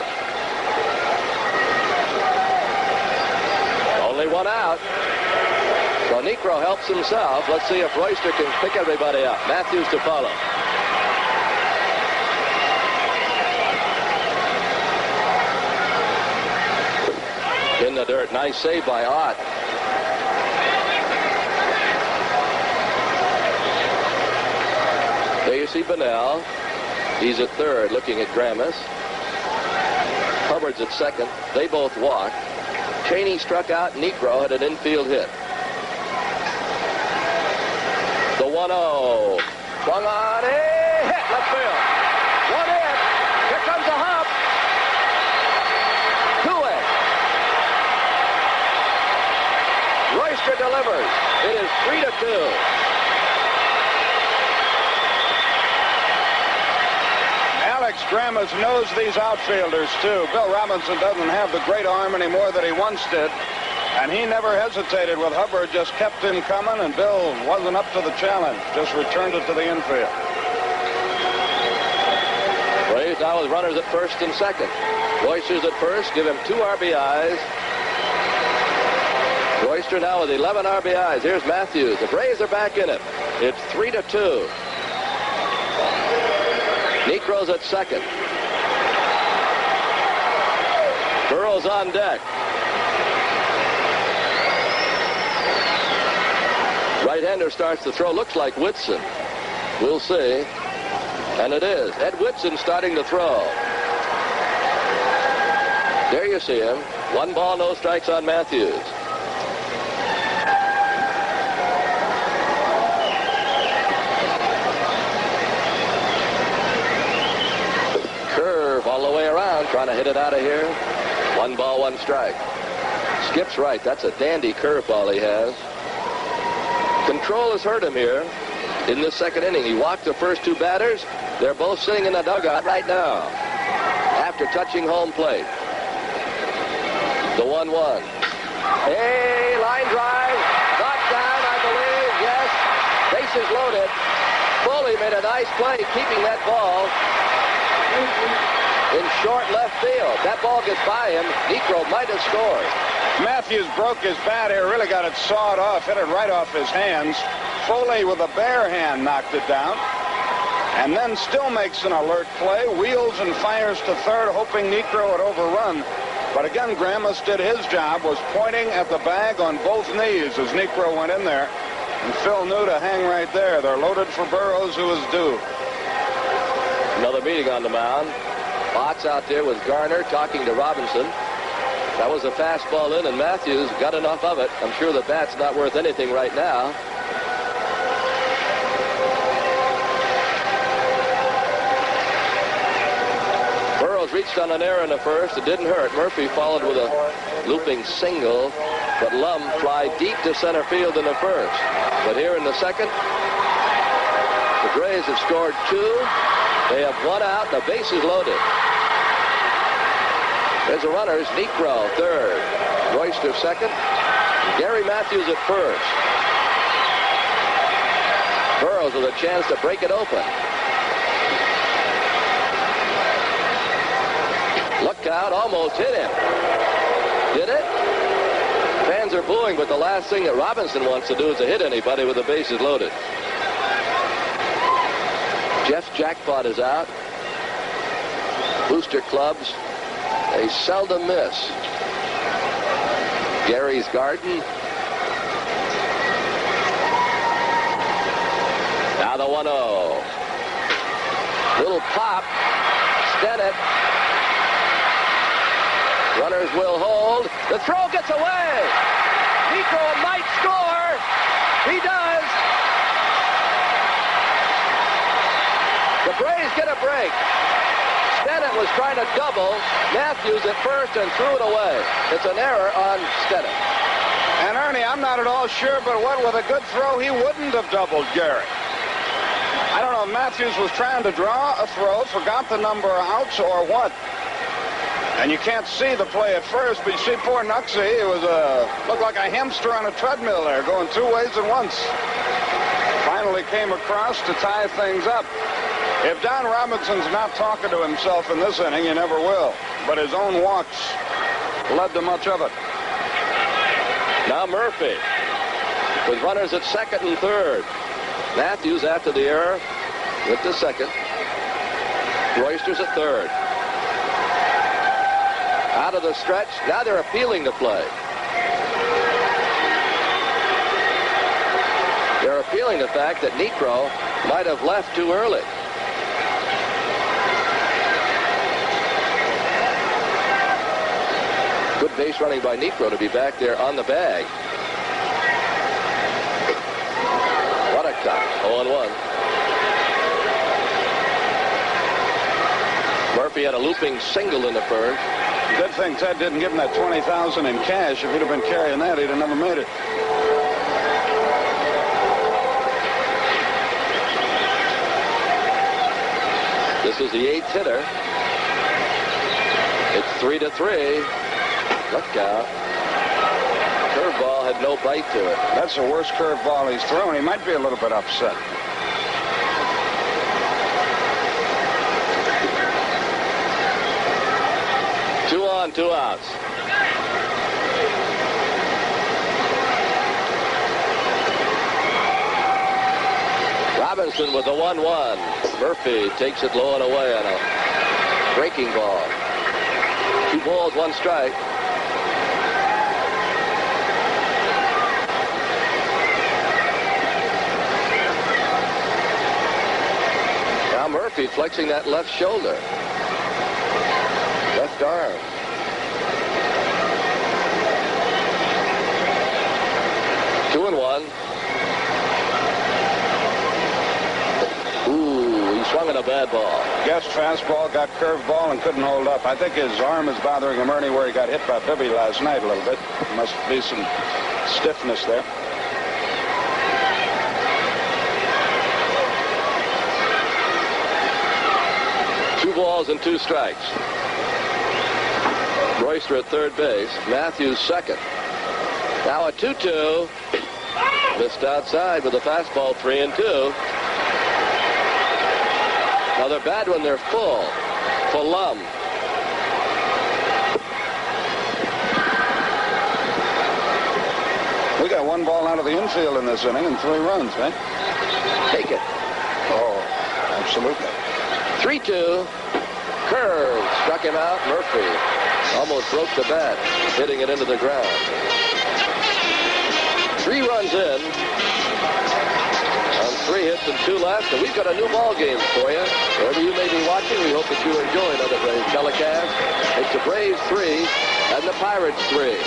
Only 1 out. So Necro helps himself. Let's see if Royster can pick everybody up. Matthews to follow. In the dirt. Nice save by Ott. There you see Bunnell. He's at third looking at Gramis. Hubbard's at second. They both walk. Cheney struck out. Necro had an infield hit. The 1-0. Swung on, hit left field. 1 in. Here comes the hop. 2 in. Royster delivers. It is 3-2. Alex Gramis knows these outfielders, too. Bill Robinson doesn't have the great arm anymore that he once did. And he never hesitated with Hubbard, just kept him coming, and Bill wasn't up to the challenge, just returned it to the infield. Braves now with runners at first and second. Royster's at first, give him 2 RBIs. Royster now with 11 RBIs. Here's Matthews. The Braves are back in it. It's 3-2. Necro's at second. Burrow's on deck. Right-hander starts to throw. Looks like Whitson. We'll see. And it is. Ed Whitson starting to throw. There you see him. 1 ball, no strikes on Matthews. Curve all the way around, trying to hit it out of here. 1 ball, 1 strike. Skip's right. That's a dandy curveball he has. Control has hurt him here in this 2nd inning. He walked the first 2 batters. They're both sitting in the dugout right now after touching home plate. The 1-1. Hey, line drive. Knocked down, I believe. Yes. Bases loaded. Foley made a nice play keeping that ball in short left field. That ball gets by him. Necro might have scored. Matthews broke his bat here, really got it sawed off, hit it right off his hands. Foley with a bare hand knocked it down. And then still makes an alert play, wheels and fires to third, hoping Niekro would overrun. But again, Grammas did his job, was pointing at the bag on both knees as Niekro went in there. And Phil knew to hang right there. They're loaded for Burroughs, who is due. Another meeting on the mound. Botts out there with Garner talking to Robinson. That was a fastball in, and Matthews got enough of it. I'm sure the bat's not worth anything right now. Burroughs reached on an error in the first. It didn't hurt. Murphy followed with a looping single, but Lum fly deep to center field in the first. But here in the second, the Grays have scored 2. They have 1 out. The base is loaded. There's the runners. Niekro, third. Royster, second. Gary Matthews at first. Burroughs with a chance to break it open. Look out, almost hit him. Did it? Fans are booing, but the last thing that Robinson wants to do is to hit anybody with the bases loaded. Jeff's jackpot is out. Booster clubs, they seldom miss. Gary's Garden. Now the 1-0. Little pop. Stennett. Runners will hold. The throw gets away. Niekro might score. He does. The Braves get a break. Stennett was trying to double Matthews at first and threw it away. It's an error on Stennett. And Ernie, I'm not at all sure, but what with a good throw, he wouldn't have doubled Gary. I don't know if Matthews was trying to draw a throw, forgot the number of outs, or what. And you can't see the play at first, but you see poor Nuxie. It was looked like a hamster on a treadmill there, going 2 ways at once. Finally came across to tie things up. If Don Robinson's not talking to himself in this inning, he never will. But his own walks led to much of it. Now Murphy with runners at second and third. Matthews after the error with the second. Royster's at third. Out of the stretch. Now they're appealing the play. They're appealing the fact that Niekro might have left too early. Good base running by Niekro to be back there on the bag. What a cut. 0-1. Murphy had a looping single in the first. Good thing Ted didn't give him that $20,000 in cash. If he'd have been carrying that, he'd have never made it. This is the 8th hitter. It's 3-3. Look out. Curveball had no bite to it. That's the worst curveball he's thrown. He might be a little bit upset. Two on, 2 outs. Robinson with the 1-1. Murphy takes it low and away on a breaking ball. 2 balls, 1 strike. Now Murphy flexing that left shoulder. Left arm. Two and 1. Ooh, he swung at a bad ball. Guessed fastball, got curveball, and couldn't hold up. I think his arm is bothering him, Ernie, where he got hit by Bibby last night a little bit. Must be some stiffness there. Two balls and 2 strikes. Royster at third base. Matthews second. Now a 2-2. Missed outside with a fastball, 3-2. Another bad one. They're full for Lum. We got one ball out of the infield in this inning and 3 runs, right? Take it. Oh, absolutely. 3-2. Curve. Struck him out. Murphy almost broke the bat, hitting it into the ground. 3 runs in on 3 hits and 2 left, and we've got a new ball game for you. Wherever you may be watching, we hope that you enjoy another Braves telecast. It's the Braves 3 and the Pirates 3.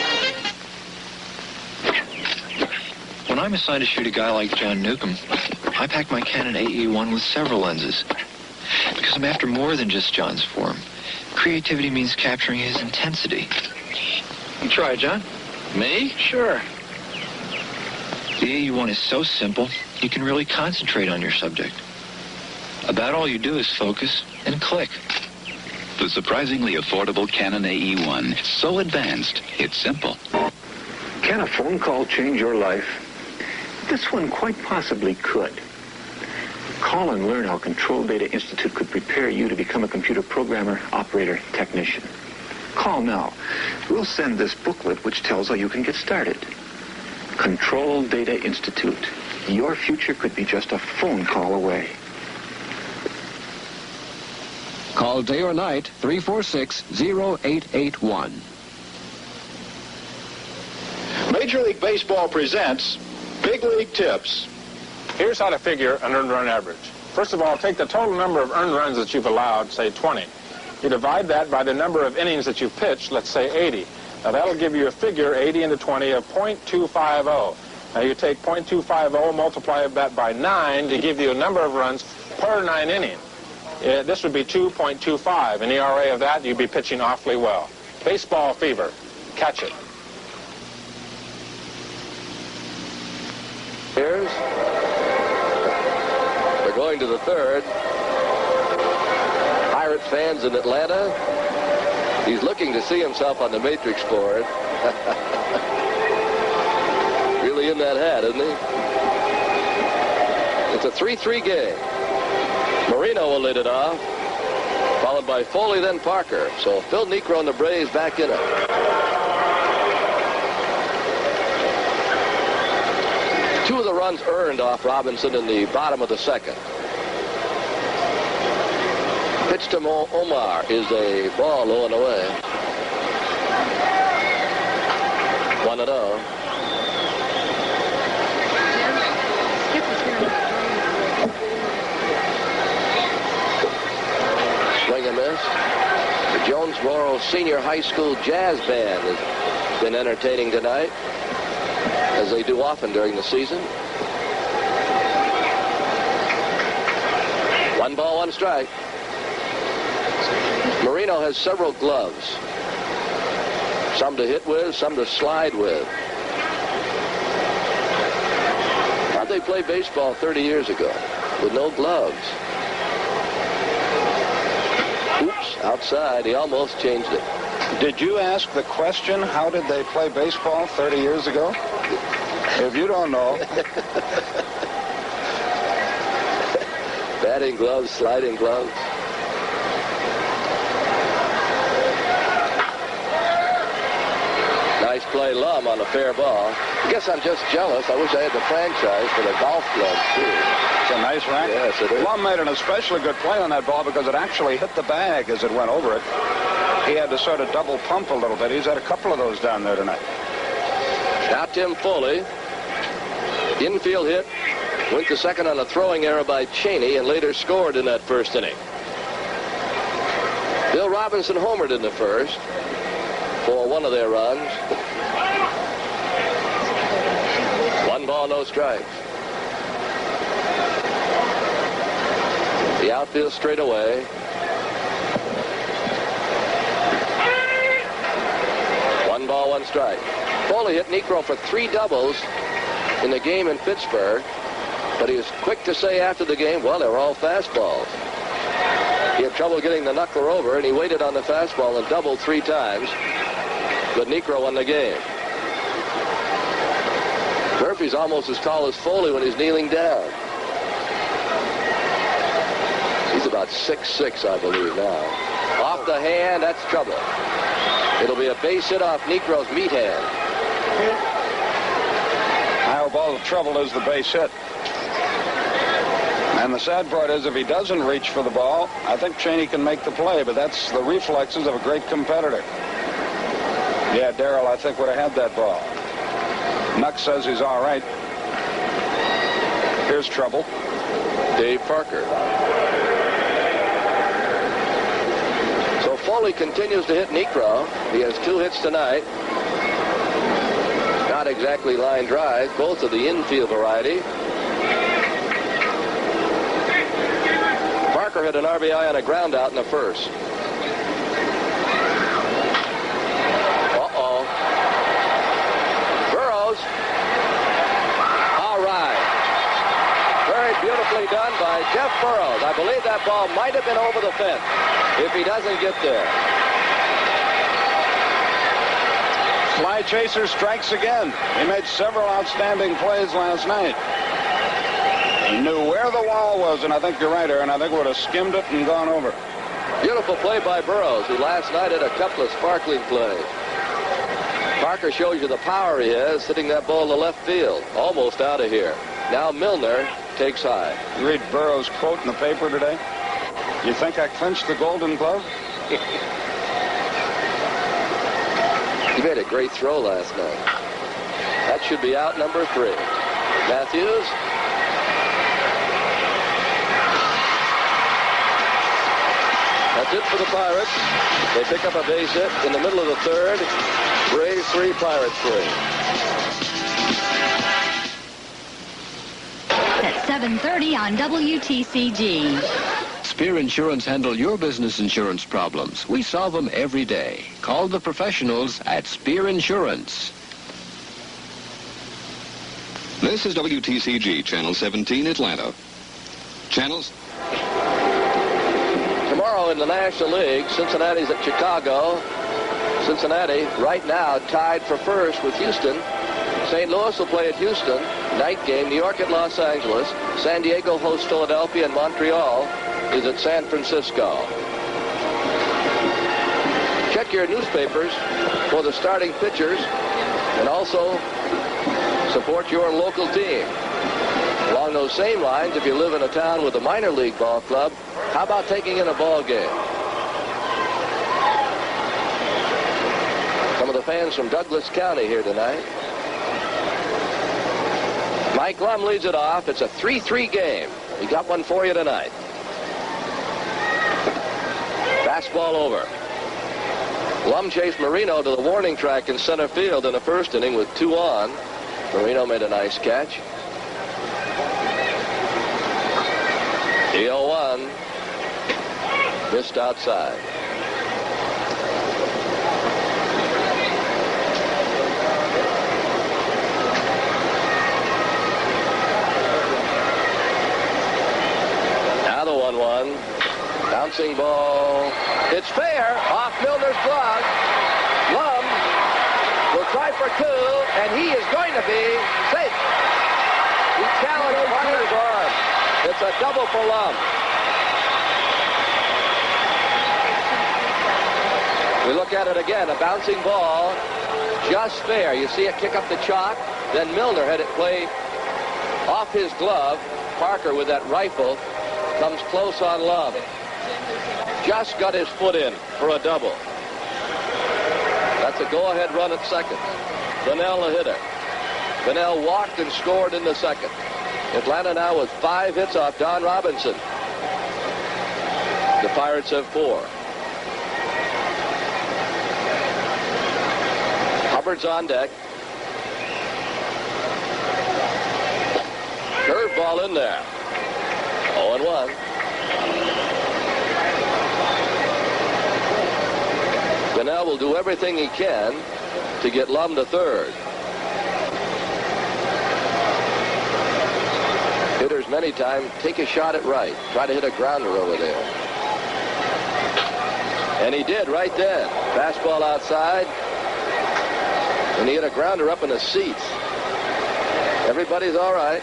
When I'm assigned to shoot a guy like John Newcomb, I pack my Canon AE-1 with several lenses. Because I'm after more than just John's form. Creativity means capturing his intensity. You try it, John. Me? Sure. The AE-1 is so simple, you can really concentrate on your subject. About all you do is focus and click. The surprisingly affordable Canon AE-1. So advanced, it's simple. Can a phone call change your life? This one quite possibly could. Call and learn how Control Data Institute could prepare you to become a computer programmer, operator, technician. Call now. We'll send this booklet which tells how you can get started. Control Data Institute. Your future could be just a phone call away. Call day or night, 346-0881. Major League Baseball presents Big League Tips. Here's how to figure an earned run average. First of all, take the total number of earned runs that you've allowed, say 20. You divide that by the number of innings that you've pitched, let's say 80. Now that'll give you a figure, 80 into 20, of .250. Now you take .250, multiply that by 9 to give you a number of runs per 9 inning. This would be 2.25. An ERA of that, you'd be pitching awfully well. Baseball fever. Catch it. Here's. They're going to the third. Pirates fans in Atlanta. He's looking to see himself on the matrix board. Really in that hat, isn't he? It's a 3-3 game. Marino will lead it off, followed by Foley, then Parker. So Phil Niekro and the Braves back in it. Two of the runs earned off Robinson in the bottom of the second. Pitch to Omar is a ball low and away. 1-0. Swing and miss. The Jonesboro Senior High School Jazz Band has been entertaining tonight, as they do often during the season. 1 ball, 1 strike. Marino has several gloves. Some to hit with, some to slide with. How'd they play baseball 30 years ago with no gloves? Oops, outside. He almost changed it. Did you ask the question, how did they play baseball 30 years ago? If you don't know. Batting gloves, sliding gloves. Nice play, Lum, on a fair ball. I guess I'm just jealous. I wish I had the franchise for the golf gloves, too. It's a nice racket. Yes, it is. Lum made an especially good play on that ball because it actually hit the bag as it went over it. He had to sort of double pump a little bit. He's had a couple of those down there tonight. Now Tim Foley. Infield hit. Went to second on a throwing error by Cheney and later scored in that first inning. Bill Robinson homered in the first for one of their runs. 1 ball, no strikes. The outfield straight away. 1 ball, 1 strike. Foley hit Niekro for 3 doubles in the game in Pittsburgh, but he was quick to say after the game, well, they were all fastballs. He had trouble getting the knuckler over, and he waited on the fastball and doubled 3 times, but Niekro won the game. Murphy's almost as tall as Foley when he's kneeling down. He's about 6'6", I believe, now. Off the hand, that's trouble. It'll be a base hit off Niekro's meat hand. hope all the trouble is the base hit. And the sad part is if he doesn't reach for the ball, I think Cheney can make the play, but that's the reflexes of a great competitor. Yeah, Darrell, I think, would have had that ball. Nuck says he's all right. Here's trouble. Dave Parker. So Foley continues to hit Necro. He has 2 hits tonight. Not exactly line drives, both of the infield variety. Parker hit an RBI on a ground out in the first. Uh-oh. Burrows. All right. Very beautifully done by Jeff Burrows. I believe that ball might have been over the fence if he doesn't get there. Fly chaser strikes again. He made several outstanding plays last night. He knew where the wall was, and I think you're right, Aaron. I think would have skimmed it and gone over. Beautiful play by Burrows, who last night had a couple of sparkling plays. Parker shows you the power he has, hitting that ball to left field. Almost out of here. Now Milner takes high. You read Burrows' quote in the paper today? You think I clinched the Golden Glove? He made a great throw last night. That should be out number 3. Matthews. That's it for the Pirates. They pick up a base hit in the middle of the third. Braves 3, Pirates 3. At 7:30 on WTCG. Spear Insurance handle your business insurance problems. We solve them every day. Call the professionals at Spear Insurance. This is WTCG, Channel 17, Atlanta. Channels. Tomorrow in the National League, Cincinnati's at Chicago. Cincinnati right now tied for first with Houston. St. Louis will play at Houston. Night game, New York at Los Angeles. San Diego hosts Philadelphia, and Montreal is at San Francisco. Check your newspapers for the starting pitchers and also support your local team. Along those same lines, if you live in a town with a minor league ball club, how about taking in a ball game? Some of the fans from Douglas County here tonight. Mike Lum leads it off. It's a 3-3 game. He got one for you tonight. Fastball over. Lum chased Marino to the warning track in center field in the first inning with 2 on. Marino made a nice catch. The 0-1 missed outside. Now the 1-1. Bouncing ball. It's fair. Off Milner's glove. Lum will try for 2, and he is going to be safe. He challenged Parker's arm. It's a double for Lum. We look at it again. A bouncing ball. Just fair. You see it kick up the chalk. Then Milner had it played off his glove. Parker with that rifle comes close on Lum. Just got his foot in for a double. That's a go-ahead run at second. Bunnell the hitter. Bunnell walked and scored in the second. Atlanta now with 5 hits off Don Robinson. The Pirates have 4. Hubbard's on deck. Curveball in there. 0-1. Bunnell will do everything he can to get Lum to third. Hitters many times take a shot at right. Try to hit a grounder over there. And he did right then. Fastball outside. And he hit a grounder up in the seats. Everybody's all right.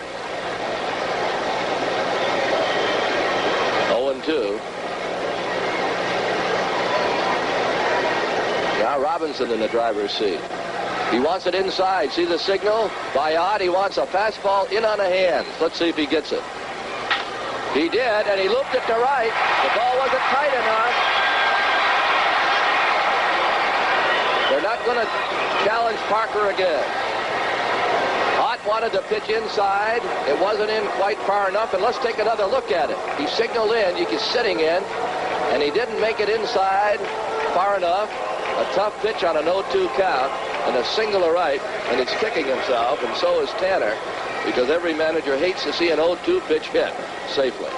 0-2. Now Robinson in the driver's seat. He wants it inside. See the signal? By Ott, he wants a fastball in on the hands. Let's see if he gets it. He did, and he looped it to right. The ball wasn't tight enough. They're not going to challenge Parker again. Ott wanted to pitch inside. It wasn't in quite far enough, and let's take another look at it. He signaled in, he's sitting in, and he didn't make it inside far enough. A tough pitch on an 0-2 count, and a single to right, and he's kicking himself, and so is Tanner, because every manager hates to see an 0-2 pitch hit safely.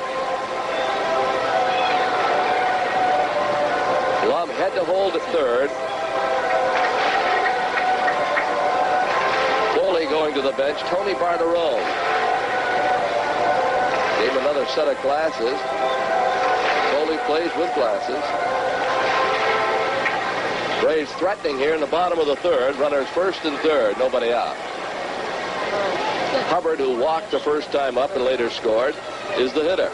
Lum had to hold at third. Foley going to the bench. Tony Barterone gave him another set of glasses. Foley plays with glasses. Braves threatening here in the bottom of the third. Runners first and third. Nobody out. Hubbard, who walked the first time up and later scored, is the hitter.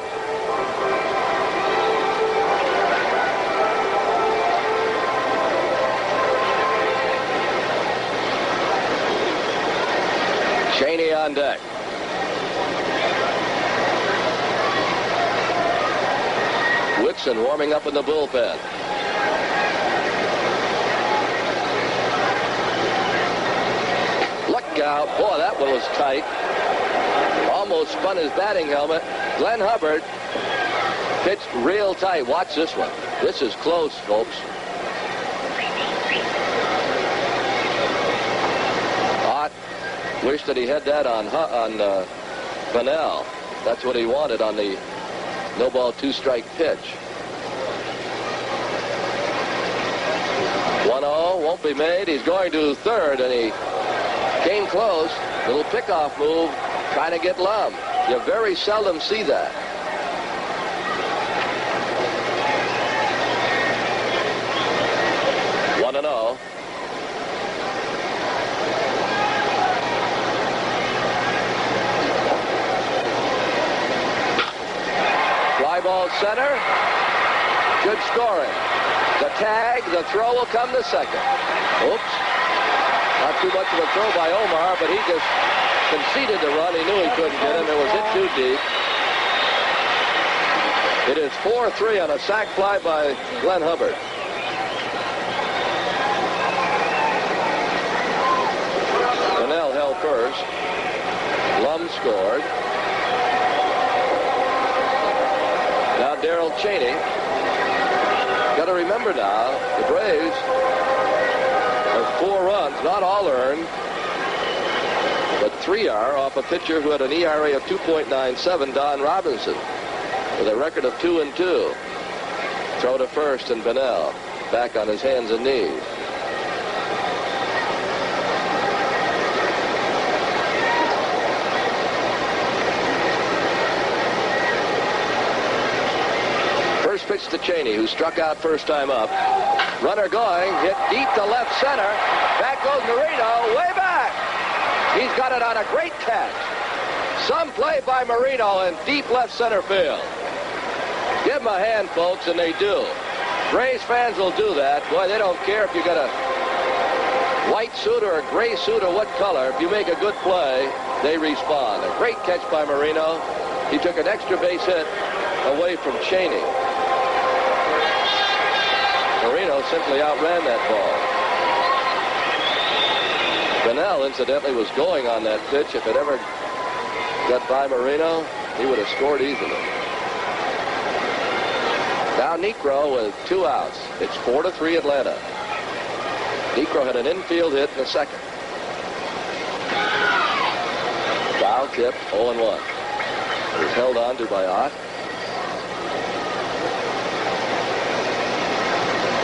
Cheney on deck. Whitson warming up in the bullpen. Out. Boy, that one was tight. Almost spun his batting helmet. Glenn Hubbard pitched real tight. Watch this one. This is close, folks. Ott wished that he had that on Bunnell. That's what he wanted on the no-ball, two-strike pitch. 1-0 won't be made. He's going to third, and he came close. Little pickoff move, trying to get Lum. You very seldom see that. One and 0. Fly ball center. Good scoring. The tag, the throw will come to second. Oops. Not too much of a throw by Omar, but he just conceded the run. He knew he couldn't get him. It was hit too deep. It is 4-3 on a sac fly by Glenn Hubbard. Bunnell held first. Lum scored. Now Darrell Cheney. Got to remember now, the Braves have 4 runs, not all earned, but 3 are off a pitcher who had an ERA of 2.97, Don Robinson, with a record of 2-2. Throw to first, and Bunnell back on his hands and knees. First pitch to Cheney, who struck out first time up. Runner going, hit deep to left center. Back goes Marino, way back. He's got it on a great catch. Some play by Marino in deep left center field. Give him a hand, folks, and they do. Braves fans will do that. Boy, they don't care if you got a white suit or a gray suit or what color. If you make a good play, they respond. A great catch by Marino. He took an extra base hit away from Cheney. Marino simply outran that ball. Bunnell, incidentally, was going on that pitch. If it ever got by Marino, he would have scored easily. Now Niekro with 2 outs. It's 4-3 Atlanta. Niekro had an infield hit in the second. Foul tip, 0-1. It was held on to by Ott.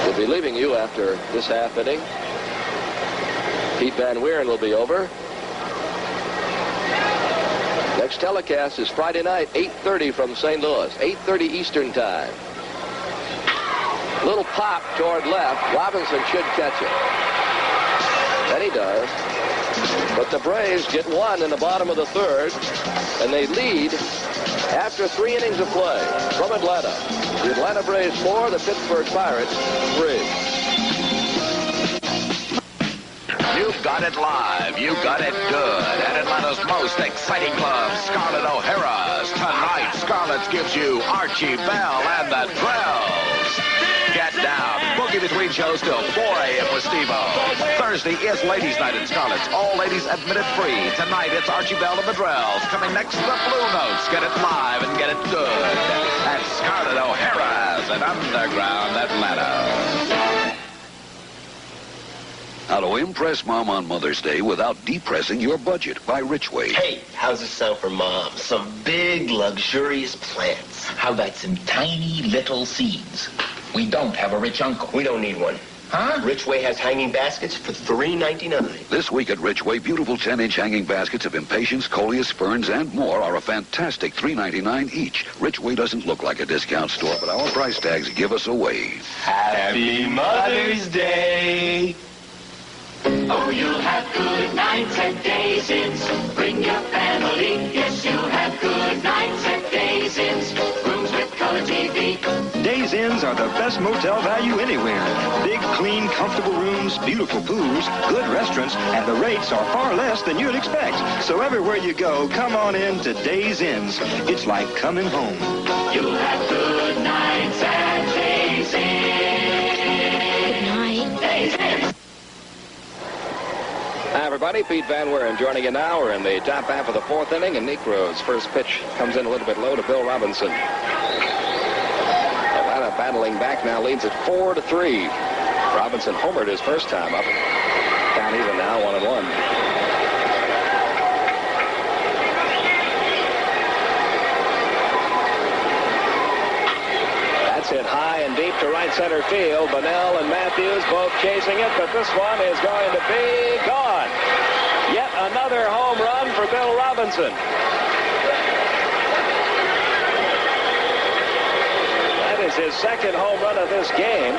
We'll be leaving you after this half inning. Pete Van Weeren will be over. Next telecast is Friday night, 8:30 from St. Louis, 8:30 Eastern Time. Little pop toward left. Robinson should catch it. And he does. But the Braves get 1 in the bottom of the third, and they lead after 3 innings of play from Atlanta. The Atlanta Braves 4, the Pittsburgh Pirates 3. You've got it live. You've got it good. At Atlanta's most exciting club, Scarlett O'Hara's. Tonight, Scarlett's gives you Archie Bell and the Drells. Get down. Boogie between shows till 4 a.m. with Steve-O. Thursday is Ladies' Night at Scarlett's. All ladies admitted free. Tonight, it's Archie Bell and the Drells. Coming next to the Blue Notes. Get it live and get it good. At Scarlett O'Hara's in Underground Atlanta. How to impress Mom on Mother's Day without depressing your budget by Richway. Hey, how's this sound for Mom? Some big, luxurious plants. How about some tiny little seeds? We don't have a rich uncle. We don't need one. Huh? Richway has hanging baskets for $3.99. This week at Richway, beautiful 10-inch hanging baskets of impatiens, coleus, ferns, and more are a fantastic $3.99 each. Richway doesn't look like a discount store, but our price tags give us away. Happy Mother's Day. Oh, you'll have good nights at Days Inns. Bring your family. Yes, you'll have good nights at Days Inns. Rooms with color TV. Days Inns are the best motel value anywhere. Big, clean, comfortable rooms, beautiful pools, good restaurants, and the rates are far less than you'd expect. So everywhere you go, come on in to Days Inns. It's like coming home. You'll have good nights at Days Inns. Good night. Days Inns. Hi, everybody. Pete Van Weeren joining you now. We're in the top half of the fourth inning, and Necro's first pitch comes in a little bit low to Bill Robinson. Atlanta battling back now, leads it 4-3. Robinson homered his first time up. Down even now, 1-1. That's hit high and deep to right center field. Bunnell and Matthews both chasing it, but this one is going to be gone. Yet another home run for Bill Robinson. That is his second home run of this game.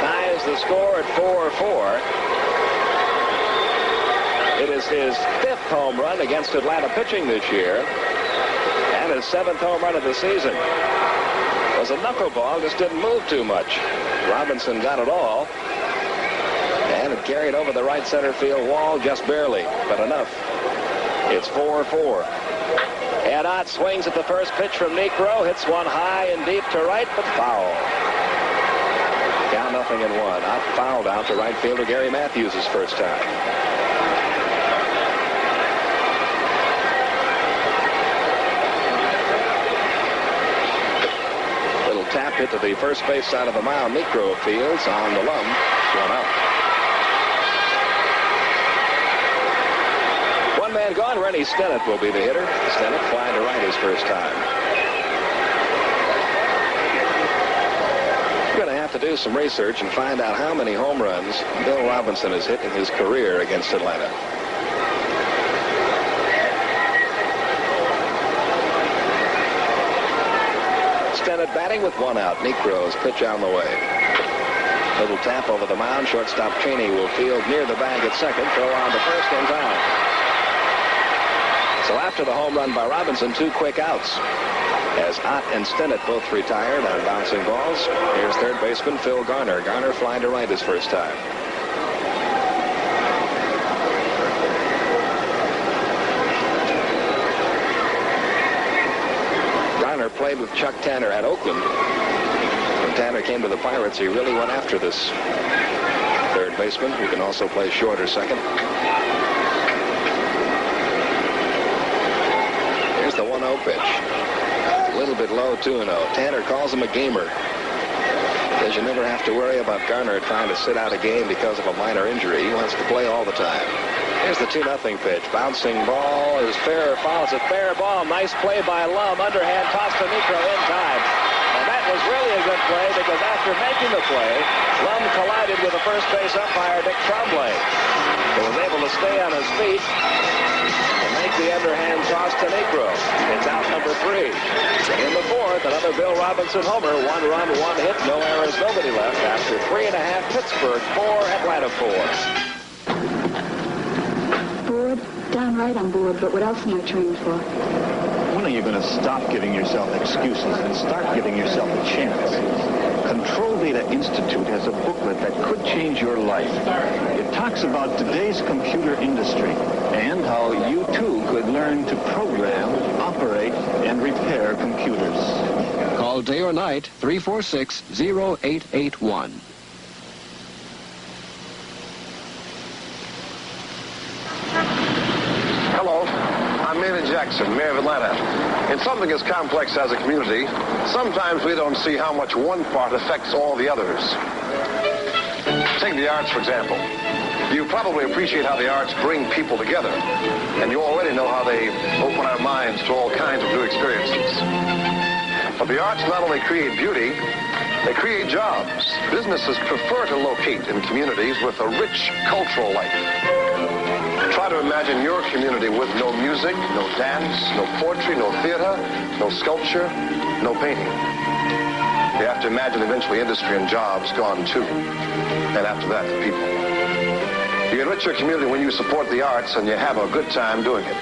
Ties the score at 4-4. It is his fifth home run against Atlanta pitching this year. And his seventh home run of the season. It was a knuckleball, just didn't move too much. Robinson got it all. And it carried over the right center field wall just barely, but enough. It's 4-4. Ed Ott swings at the first pitch from Necro, hits one high and deep to right, but foul. Down 0-1. Ott fouled out to right fielder Gary Matthews his first time. Little tap hit to the first base side of the mound. Necro fields on the lum. 1 out. One man gone. Rennie Stennett will be the hitter. Stennett flying to right his first time. We're going to have to do some research and find out how many home runs Bill Robinson has hit in his career against Atlanta. Stennett batting with 1 out. Necro's pitch on the way. Little tap over the mound. Shortstop Cheney will field near the bag at second. Throw on to first in time. So after the home run by Robinson, 2 quick outs. As Ott and Stennett both retired on bouncing balls. Here's third baseman Phil Garner. Garner flying to right his first time. Garner played with Chuck Tanner at Oakland. When Tanner came to the Pirates, he really went after this third baseman, who can also play short or second. Here's the 1-0 pitch. A little bit low, 2-0. Tanner calls him a gamer. Says you never have to worry about Garner trying to sit out a game because of a minor injury. He wants to play all the time. Here's the 2-0 pitch. Bouncing ball is fair. Fouls it. Fair ball. Nice play by Lum. Underhand toss to Necro in time. And that was really a good play because after making the play, Lum collided with the first base umpire, Dick Tremblay. He was able to stay on his feet and make the underhand toss to Necro. It's out number 3. In the fourth, another Bill Robinson homer. 1 run, 1 hit, no errors, nobody left. After 3.5, Pittsburgh 4, Atlanta 4. Bored? Downright I'm bored, but what else am I trained for? When are you going to stop giving yourself excuses and start giving yourself a chance? Control Data Institute has has a booklet that could change your life. It talks about today's computer industry and how you too could learn to program, operate, and repair computers. Call day or night 346-0881. Hello, I'm Maynard Jackson, Mayor of Atlanta. In something as complex as a community, sometimes we don't see how much one part affects all the others. Take the arts, for example. You probably appreciate how the arts bring people together, and you already know how they open our minds to all kinds of new experiences. But the arts not only create beauty, they create jobs. Businesses prefer to locate in communities with a rich cultural life. Try to imagine your community with no music, no dance, no poetry, no theater, no sculpture, no painting. You have to imagine eventually industry and jobs gone too. And after that, the people. You enrich your community when you support the arts and you have a good time doing it.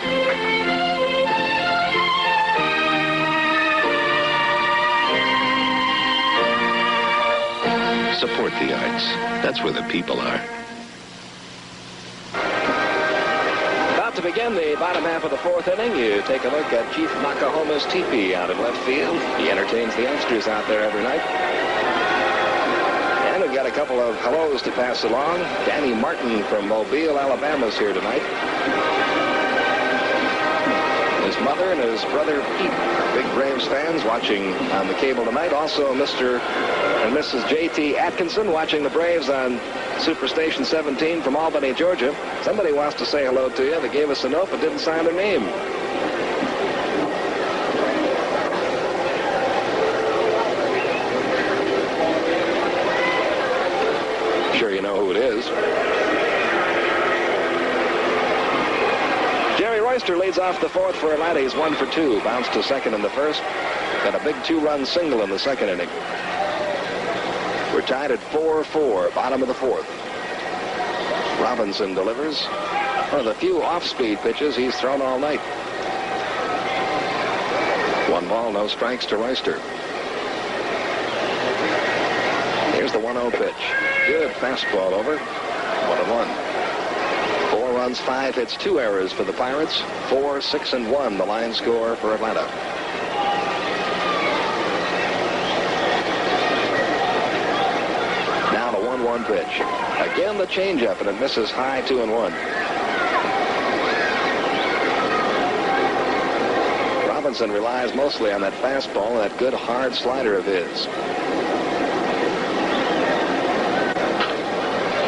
Support the arts. That's where the people are. About to begin the bottom half of the fourth inning, you take a look at Chief Nakahoma's teepee out in left field. He entertains the youngsters out there every night. And we've got a couple of hellos to pass along. Danny Martin from Mobile, Alabama is here tonight. His mother and his brother Pete, big Braves fans, watching on the cable tonight. Also Mr. and Mrs. J.T. Atkinson watching the Braves on Superstation 17 from Albany, Georgia. Somebody wants to say hello to you. They gave us a note but didn't sign their name. Sure you know who it is. Jerry Royster leads off the fourth for Atlanta. He's 1 for 2. Bounced to second in the first. Got a big 2-run single in the second inning. We're tied at 4-4, bottom of the fourth. Robinson delivers one of the few off-speed pitches he's thrown all night. 1 ball, no strikes to Royster. Here's the 1-0 pitch. Good fastball over. 1-1. 4 runs, 5 hits, 2 errors for the Pirates. 4-6-1, the line score for Atlanta. Now the 1-1 pitch. Again the changeup, and it misses high, 2-1. Robinson relies mostly on that fastball and that good hard slider of his.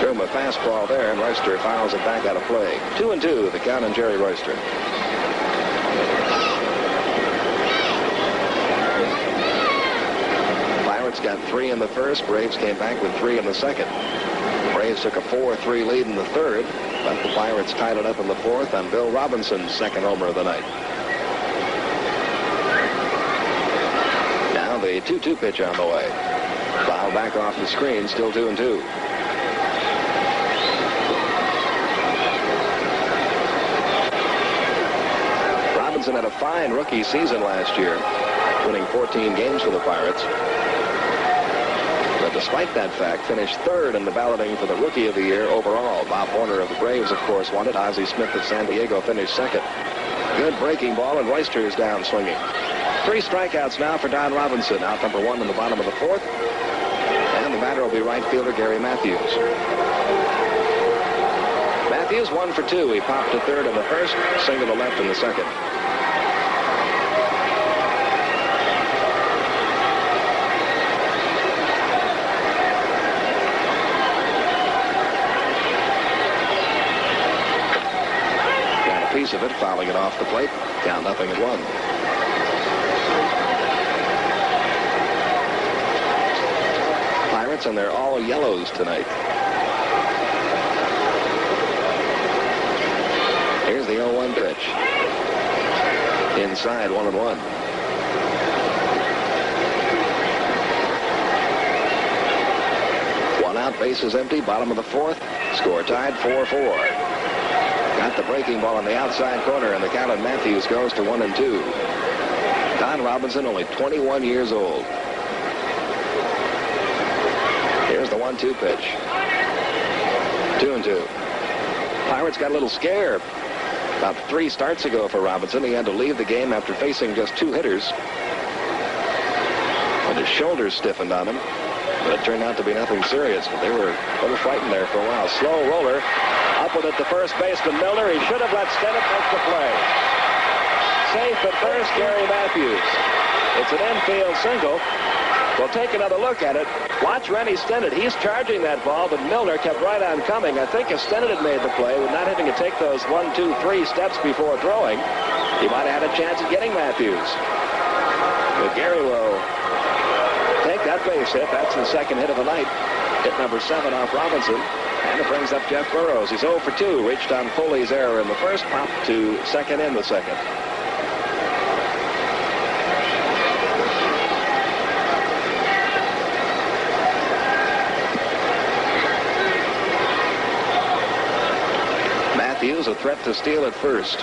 Threw him a fastball there, and Royster fouls it back out of play. 2-2, the count on Jerry Royster. Pirates got 3 in the first. Braves came back with 3 in the second. Braves took a 4-3 lead in the third, but the Pirates tied it up in the fourth on Bill Robinson's second homer of the night. Now the 2-2 pitch on the way. Foul back off the screen, still 2-2. Robinson had a fine rookie season last year, winning 14 games for the Pirates. But despite that fact, finished third in the balloting for the Rookie of the Year overall. Bob Warner of the Braves, of course, won it. Ozzie Smith of San Diego finished second. Good breaking ball, and Royster is down swinging. 3 strikeouts now for Don Robinson. Out number 1 in the bottom of the fourth. And the batter will be right fielder Gary Matthews. Matthews 1 for 2. He popped to third in the first, single to left in the second. Piece of it, fouling it off the plate. Count 0-1. Pirates, and they're all yellows tonight. Here's the 0-1 pitch. Inside, 1-1. One out, bases empty, bottom of the fourth. Score tied, 4-4. Got the breaking ball on the outside corner, and the count on Matthews goes to 1-2. Don Robinson, only 21 years old. Here's the 1-0 1-2 pitch. 2-2. Pirates got a little scared about 3 starts ago for Robinson. He had to leave the game after facing just 2 hitters. And his shoulders stiffened on him. But it turned out to be nothing serious. But they were a little frightened there for a while. Slow roller. Up with it to first baseman Milner. He should have let Stennett make the play. Safe at first, Gary Matthews. It's an infield single. We'll take another look at it. Watch Rennie Stennett. He's charging that ball, but Milner kept right on coming. I think if Stennett had made the play, with not having to take those 1, 2, 3 steps before throwing, he might have had a chance at getting Matthews. But Gary will take that base hit. That's the second hit of the night. Hit number 7 off Robinson. And it brings up Jeff Burroughs. He's 0 for 2. Reached on Foley's error in the first, popped to second in the second. Matthews a threat to steal at first.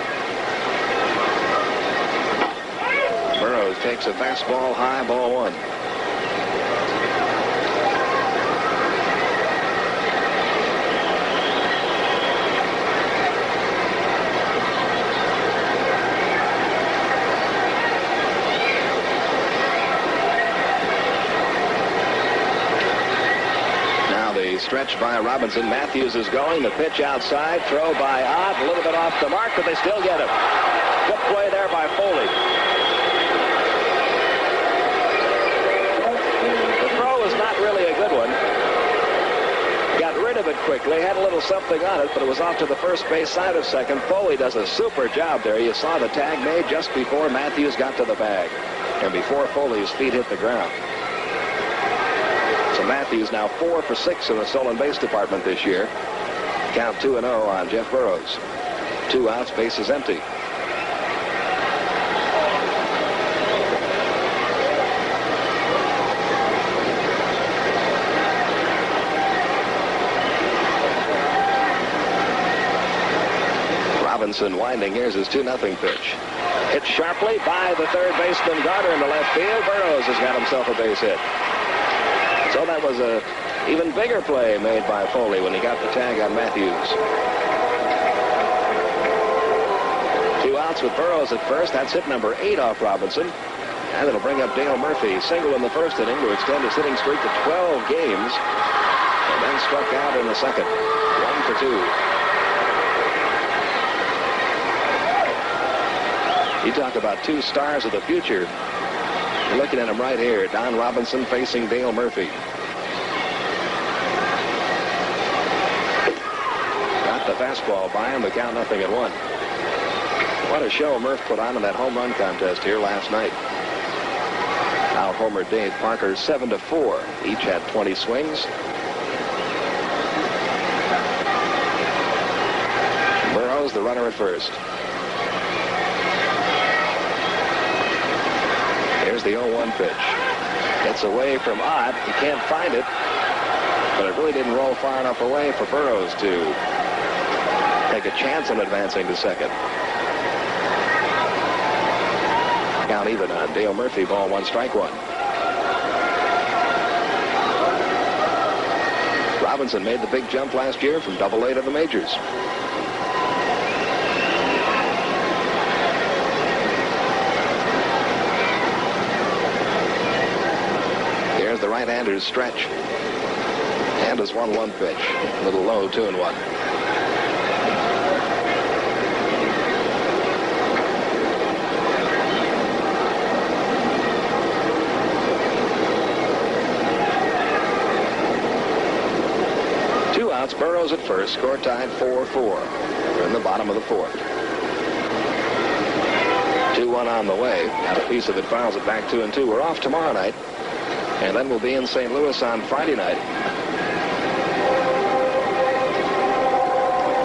Burroughs takes a fastball high, ball 1. Stretch by Robinson. Matthews is going. The pitch outside. Throw by Ott. A little bit off the mark, but they still get him. Good play there by Foley. The throw is not really a good one. Got rid of it quickly. Had a little something on it, but it was off to the first base side of second. Foley does a super job there. You saw the tag made just before Matthews got to the bag and before Foley's feet hit the ground. So Matthews now 4 for 6 in the stolen base department this year. Count 2-0 on Jeff Burroughs. 2 outs, base is empty. Robinson winding. Here's his 2-0 pitch. Hit sharply by the third baseman Garter in the left field. Burroughs has got himself a base hit. So that was a even bigger play made by Foley when he got the tag on Matthews. 2 outs with Burroughs at first. That's hit number 8 off Robinson. And it'll bring up Dale Murphy. Single in the first inning to extend his hitting streak to 12 games. And then struck out in the second. 1 for 2. You talk about 2 stars of the future. You're looking at him right here. Don Robinson facing Dale Murphy. Got the fastball by him. The count 0-1. What a show Murph put on in that home run contest here last night. Out homered Dave Parker 7-4. Each had 20 swings. Burroughs the runner at first. Here's the 0-1 pitch. Gets away from Ott. He can't find it. But it really didn't roll far enough away for Burroughs to take a chance on advancing to second. Count even on Dale Murphy. Ball 1, strike 1. Robinson made the big jump last year from Double-A to the majors. The right-hander's stretch. And his 1-1 pitch. A little low, 2-1. Two outs, Burroughs at first. Score tied 4-4. We're in the bottom of the 4th. 2-1 on the way. Got a piece of it, fouls it back 2-2. We're off tomorrow night. And then we'll be in St. Louis on Friday night.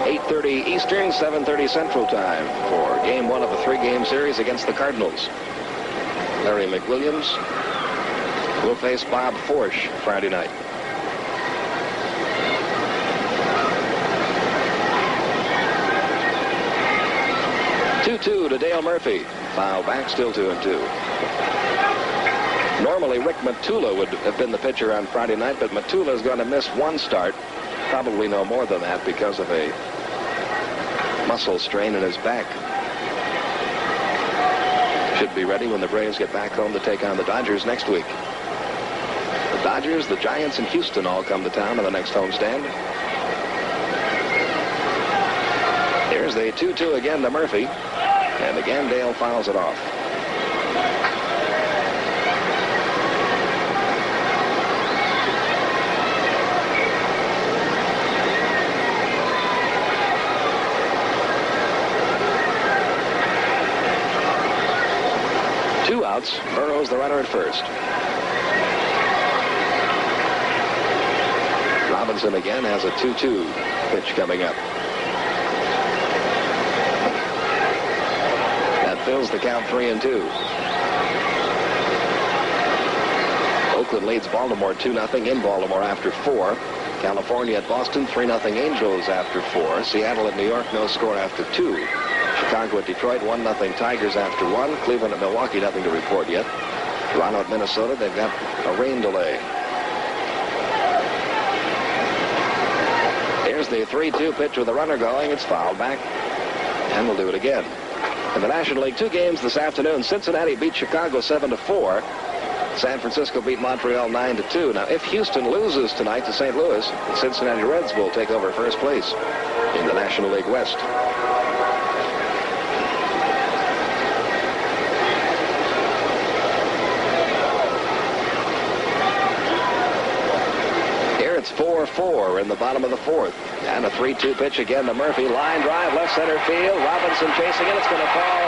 8:30 Eastern, 7:30 Central Time for Game 1 of a 3-game series against the Cardinals. Larry McWilliams will face Bob Forsch Friday night. Two to Dale Murphy. Foul back, still 2-2. Normally, Rick Matula would have been the pitcher on Friday night, but Matula is going to miss one start, probably no more than that, because of a muscle strain in his back. Should be ready when the Braves get back home to take on the Dodgers next week. The Dodgers, the Giants, and Houston all come to town on the next homestand. Here's the 2-2 again to Murphy, and again Dale fouls it off. Two outs. Burrow's the runner at first. Robinson again has a 2-2 pitch coming up. That fills the count 3-2. Oakland leads Baltimore 2-0 in Baltimore after 4. California at Boston 3-0 Angels after 4. Seattle at New York, no score after 2. Chicago at Detroit 1-0 Tigers after 1. Cleveland at Milwaukee, nothing to report yet. Toronto at Minnesota, they've got a rain delay. Here's the 3-2 pitch with the runner going. It's fouled back, and we'll do it again. In the National League, 2 games this afternoon. Cincinnati beat Chicago 7-4. San Francisco beat Montreal 9-2. Now, if Houston loses tonight to St. Louis, the Cincinnati Reds will take over first place in the National League West. It's 4-4 in the bottom of the 4th. And a 3-2 pitch again to Murphy. Line drive, left center field. Robinson chasing it. It's going to fall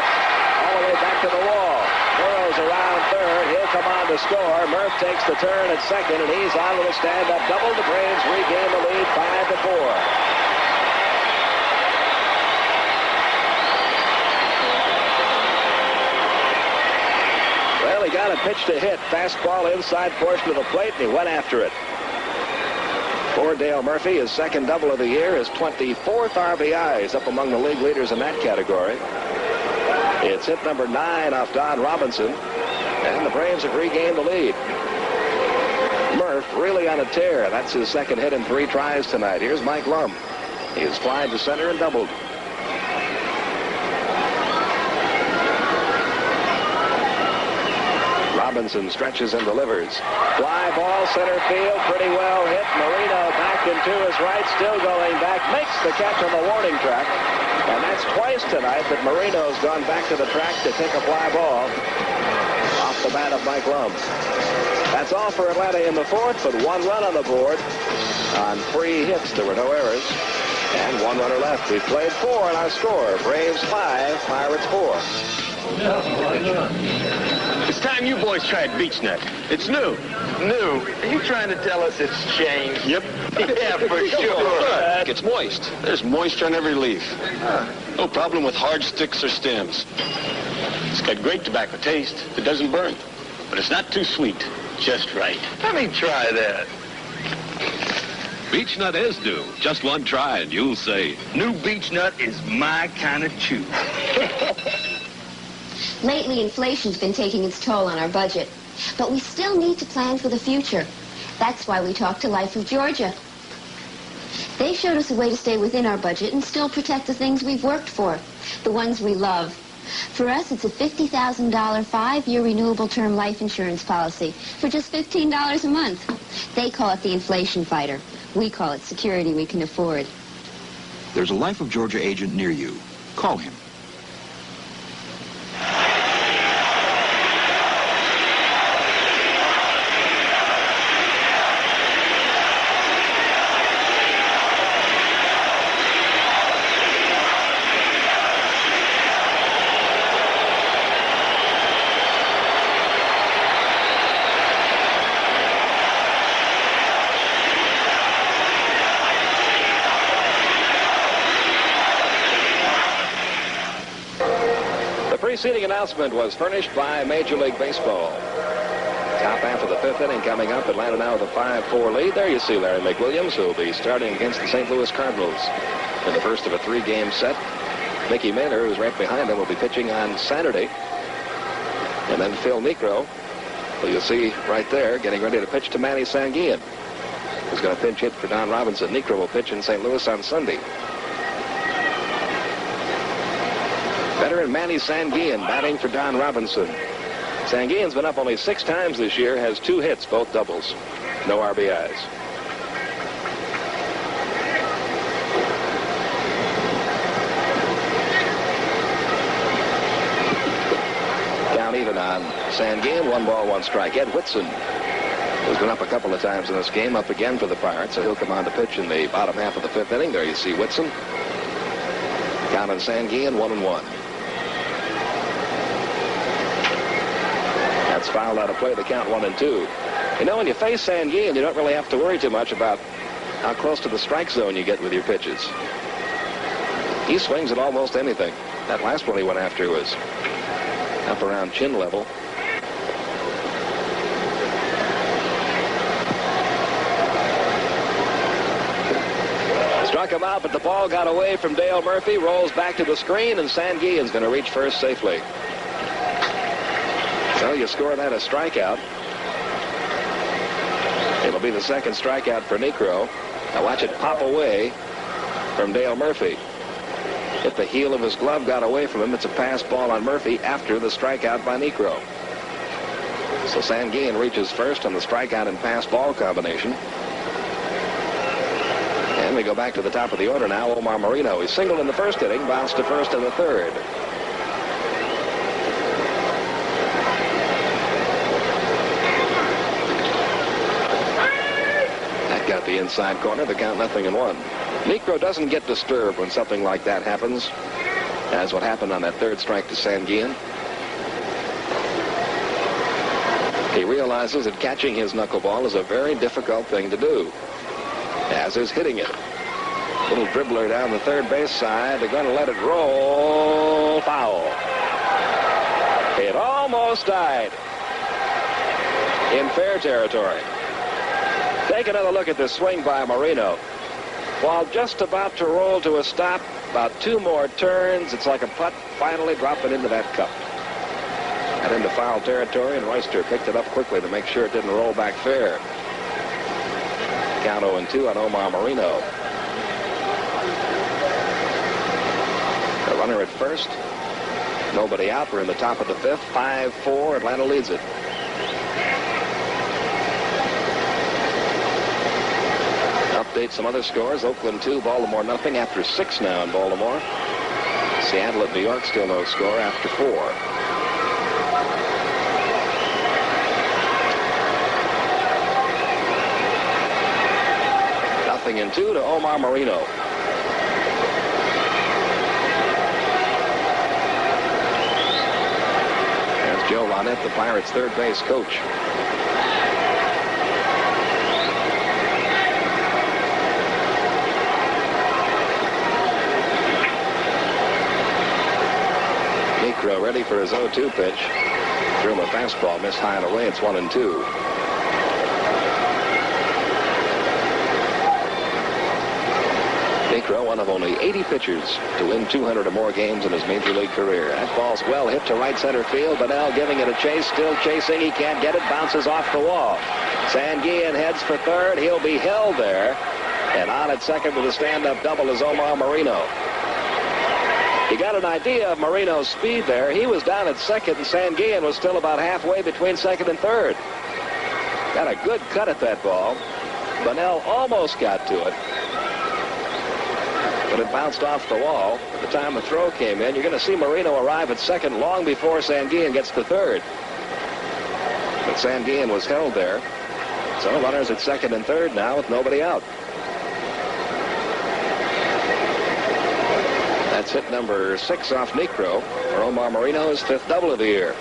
all the way back to the wall. Burrow's around third. He'll come on to score. Murph takes the turn at second, and he's on with a stand-up double. The Braves regain the lead 5-4. Well, he got a pitch to hit. Fastball inside portion of the plate, and he went after it. For Dale Murphy, his second double of the year, his 24th RBIs, up among the league leaders in that category. It's hit number 9 off Don Robinson, and the Braves have regained the lead. Murph really on a tear. That's his second hit in 3 tries tonight. Here's Mike Lum. He's flied to center and doubled. Robinson stretches and delivers. Fly ball, center field, pretty well hit. Marino back into his right, still going back, makes the catch on the warning track. And that's twice tonight that Marino's gone back to the track to take a fly ball off the bat of Mike Lum. That's all for Atlanta in the 4th, but 1 run on the board on 3 hits. There were no errors. And 1 runner left. We've played 4 in our score. Braves 5, Pirates 4. It's time you boys tried Beech Nut. It's new. New? Are you trying to tell us it's changed? Yep. Yeah, for sure. It's moist. There's moisture on every leaf. No problem with hard sticks or stems. It's got great tobacco taste. It doesn't burn. But it's not too sweet. Just right. Let me try that. Beech Nut is new. Just one try and you'll say, New Beech Nut is my kind of chew. Lately, inflation's been taking its toll on our budget. But we still need to plan for the future. That's why we talked to Life of Georgia. They showed us a way to stay within our budget and still protect the things we've worked for, the ones we love. For us, it's a $50,000 5-year renewable term life insurance policy for just $15 a month. They call it the inflation fighter. We call it security we can afford. There's a Life of Georgia agent near you. Call him. The preceding announcement was furnished by Major League Baseball. Top half of the 5th inning coming up. Atlanta now with a 5-4 lead. There you see Larry McWilliams, who will be starting against the St. Louis Cardinals in the first of a 3-game set. Mickey Miller, who's right behind him, will be pitching on Saturday. And then Phil Niekro Well, you'll see right there, getting ready to pitch to Manny Sanguillen, who's going to pinch hit for Don Robinson. Niekro will pitch in St. Louis on Sunday. Veteran Manny Sanguillen batting for Don Robinson. Sanguillen's been up only 6 times this year, has 2 hits, both doubles. No RBIs. Count even on Sanguillen, 1 ball, 1 strike. Ed Whitson has been up a couple of times in this game, up again for the Pirates, so he'll come on to pitch in the bottom half of the 5th inning. There you see Whitson. Count on Sanguillen, 1-1. That's fouled out of play. The count 1-2. You know, when you face Sanguillen, you don't really have to worry too much about how close to the strike zone you get with your pitches. He swings at almost anything. That last one he went after was up around chin level. Struck him out, but the ball got away from Dale Murphy, rolls back to the screen, and Sanguillen's going to reach first safely. So you score that a strikeout. It'll be the 2nd strikeout for Niekro. Now watch it pop away from Dale Murphy. If the heel of his glove got away from him, it's a pass ball on Murphy after the strikeout by Niekro. So Sanguillen reaches first on the strikeout and pass ball combination. And we go back to the top of the order now. Omar Moreno. He singled in the 1st inning, bounced to first in the 3rd. That got the inside corner. The count 0-1. Niekro doesn't get disturbed when something like that happens, as what happened on that 3rd strike to Sanguillen. He realizes that catching his knuckleball is a very difficult thing to do, as is hitting it. Little dribbler down the 3rd base side. They're going to let it roll. Foul. It almost died in fair territory. Take another look at this swing by Moreno. While just about to roll to a stop, about 2 more turns, it's like a putt finally dropping into that cup. And into foul territory, and Royster picked it up quickly to make sure it didn't roll back fair. Count 0-2 on Omar Moreno. The runner at first. Nobody out. We're in the top of the 5th. 5-4. Atlanta leads it. Update some other scores. Oakland 2, Baltimore nothing after 6 now in Baltimore. Seattle at New York, still no score after 4. Nothing in 2 to Omar Moreno. There's Joe Lonette, the Pirates' 3rd base coach. Niekro ready for his 0-2 pitch. Threw him a fastball, missed high and away. It's 1-2. Niekro, one of only 80 pitchers to win 200 or more games in his major league career. That ball's well hit to right center field. Bunnell giving it a chase, still chasing. He can't get it, bounces off the wall. Sanguillen heads for 3rd. He'll be held there. And on at 2nd with a stand-up double is Omar Moreno. You got an idea of Moreno's speed there. He was down at 2nd, and Sanguillen was still about halfway between 2nd and 3rd. Got a good cut at that ball. Bunnell almost got to it, but it bounced off the wall. At the time the throw came in, you're going to see Moreno arrive at 2nd long before Sanguillen gets to 3rd. But Sanguillen was held there. So runners at 2nd and 3rd now with nobody out. That's hit number 6 off Niekro for Omar Moreno, his 5th double of the year.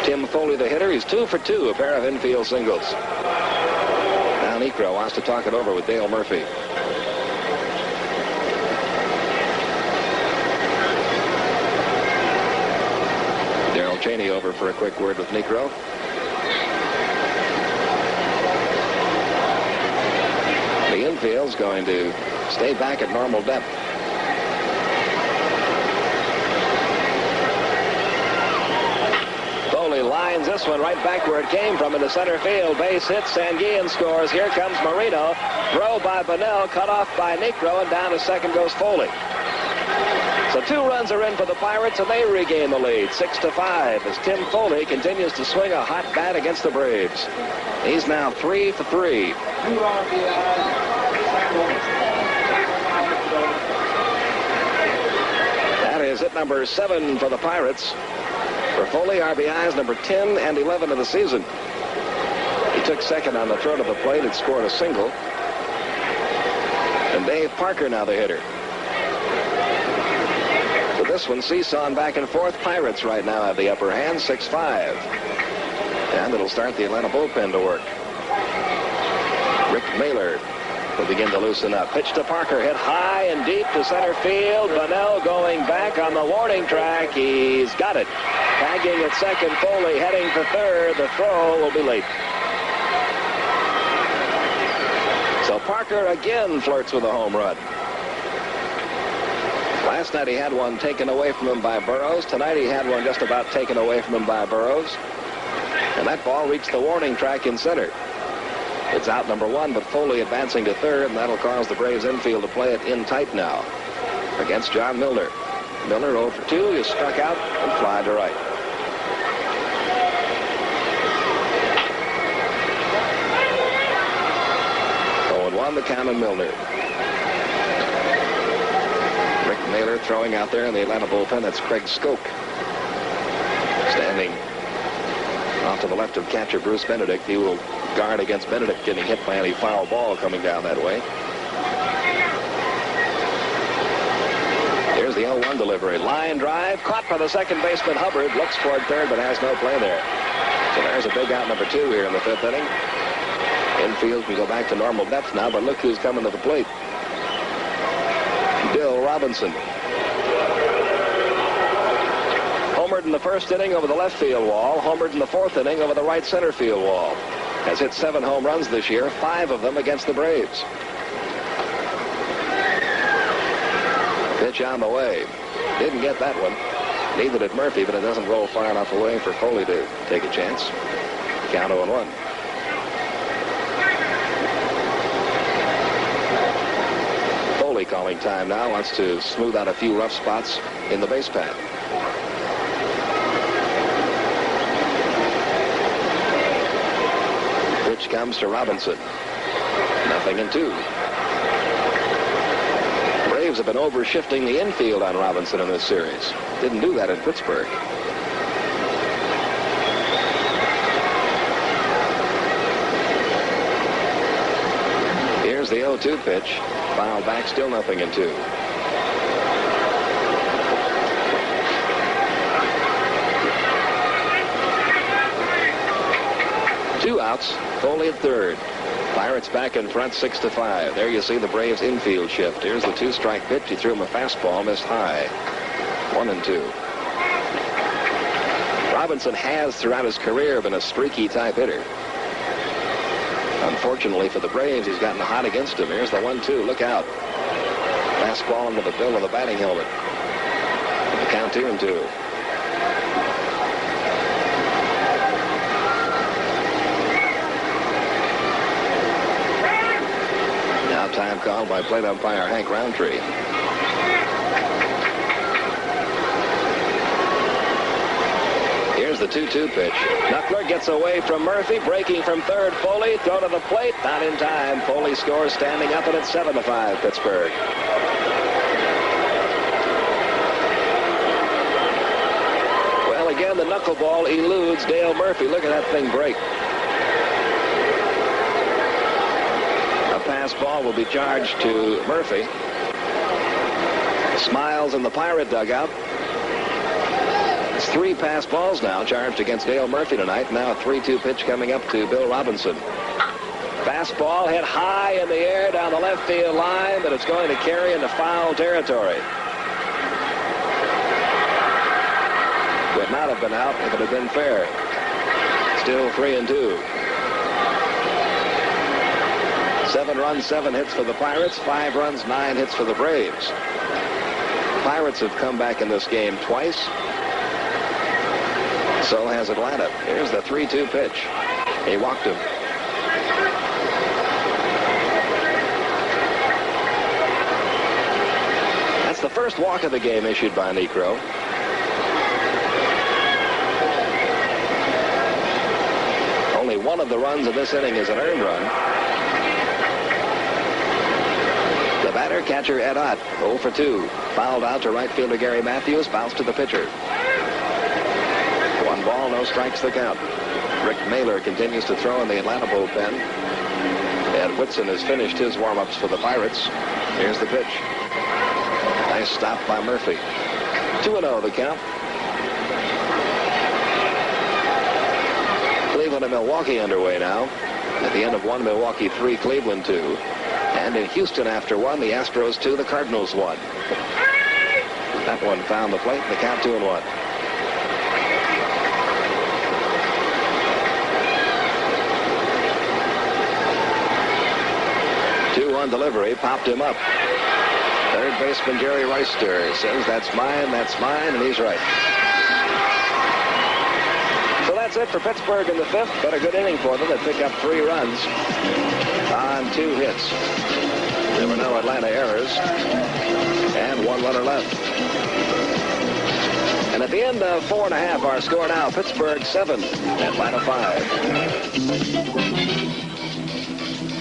Tim Foley, the hitter, he's 2 for 2, a pair of infield singles. Now Niekro wants to talk it over with Dale Murphy. Darrell Cheney over for a quick word with Niekro. The infield's going to stay back at normal depth. Foley lines this this one right back where it came from into center field. Base hit. Sanguillen scores. Here comes Marino. Throw by Bunnell, cut off by Necro, and down to second goes Foley. So 2 runs are in for the Pirates, and they regain the lead, 6-5, as Tim Foley continues to swing a hot bat against the Braves. He's now 3 for 3. That is hit number 7 for the Pirates. For Foley, RBIs number 10 and 11 of the season. He took second on the throw to the plate and scored a single. And Dave Parker now the hitter. This one seesawing back and forth. Pirates right now have the upper hand, 6-5. And it'll start the Atlanta bullpen to work. Rick Mailer will begin to loosen up. Pitch to Parker, hit high and deep to center field. Bunnell going back on the warning track. He's got it. Tagging at second, Foley heading for third. The throw will be late. So Parker again flirts with a home run. Last night he had one taken away from him by Burroughs. Tonight he had one just about taken away from him by Burroughs. And that ball reached the warning track in center. It's out number 1, but Foley advancing to third, and that'll cause the Braves infield to play it in tight now against John Milner. Milner 0 for 2. He struck out and fly to right. On the count on Milner. Rick Mailer throwing out there in the Atlanta bullpen. That's Craig Skoke. Standing off to the left of catcher Bruce Benedict. He will guard against Benedict getting hit by any foul ball coming down that way. Here's the 0-1 delivery. Line drive. Caught by the second baseman Hubbard. Looks toward third but has no play there. So there's a big out number 2 here in the 5th inning. Infield can go back to normal depth now, but look who's coming to the plate. Bill Robinson. Homered in the 1st inning over the left field wall. Homered in the 4th inning over the right center field wall. Has hit 7 home runs this year, 5 of them against the Braves. Pitch on the way. Didn't get that one. Neither did Murphy, but it doesn't roll far enough away for Foley to take a chance. Count 0-1. Calling time now, wants to smooth out a few rough spots in the base pad. Pitch comes to Robinson. 0-2. Braves have been over-shifting the infield on Robinson in this series. Didn't do that in Pittsburgh. Here's the 0-2 pitch. Foul back, still 0-2. 2 outs. Foley at third. Pirates back in front, 6-5. There you see the Braves infield shift. Here's the 2-strike pitch. He threw him a fastball, missed high. 1-2. Robinson has, throughout his career, been a streaky type hitter. Unfortunately for the Braves, he's gotten hot against him. Here's the 1-2. Look out. Fastball into the bill of the batting helmet. The count 2-2. Now time called by plate umpire Hank Roundtree. Here's the 2-2 pitch. Knuckler gets away from Murphy, breaking from third. Foley, throw to the plate, not in time. Foley scores standing up, and it's 7-5 Pittsburgh. Well, again, the knuckleball eludes Dale Murphy. Look at that thing break. A pass ball will be charged to Murphy. Smiles in the Pirate dugout. 3 pass balls now charged against Dale Murphy tonight. Now a 3-2 pitch coming up to Bill Robinson. Fastball hit high in the air down the left field line, but it's going to carry into foul territory. Would not have been out if it had been fair. Still 3-2. 7 runs, 7 hits for the Pirates. 5 runs, 9 hits for the Braves. Pirates have come back in this game twice. So has Atlanta. Here's the 3-2 pitch. He walked him. That's the first walk of the game issued by Necro. Only one of the runs of this inning is an earned run. The batter, catcher Ed Ott, 0 for 2. Fouled out to right fielder Gary Matthews, bounced to the pitcher. 1 ball, no strikes the count. Rick Mailer continues to throw in the Atlanta bullpen. Ed Whitson has finished his warm-ups for the Pirates. Here's the pitch. Nice stop by Murphy. 2-0 the count. Cleveland and Milwaukee underway now. At the end of 1, Milwaukee 3, Cleveland 2. And in Houston after 1, the Astros 2, the Cardinals 1. That one found the plate, the count 2-1. 2-1 delivery, popped him up. Third baseman Jerry Reister says, that's mine, and he's right. So that's it for Pittsburgh in the 5th, but a good inning for them. They pick up 3 runs on 2 hits. There were no Atlanta errors, and 1 runner left. And at the end of 4 1/2, our score now, Pittsburgh 7, Atlanta 5.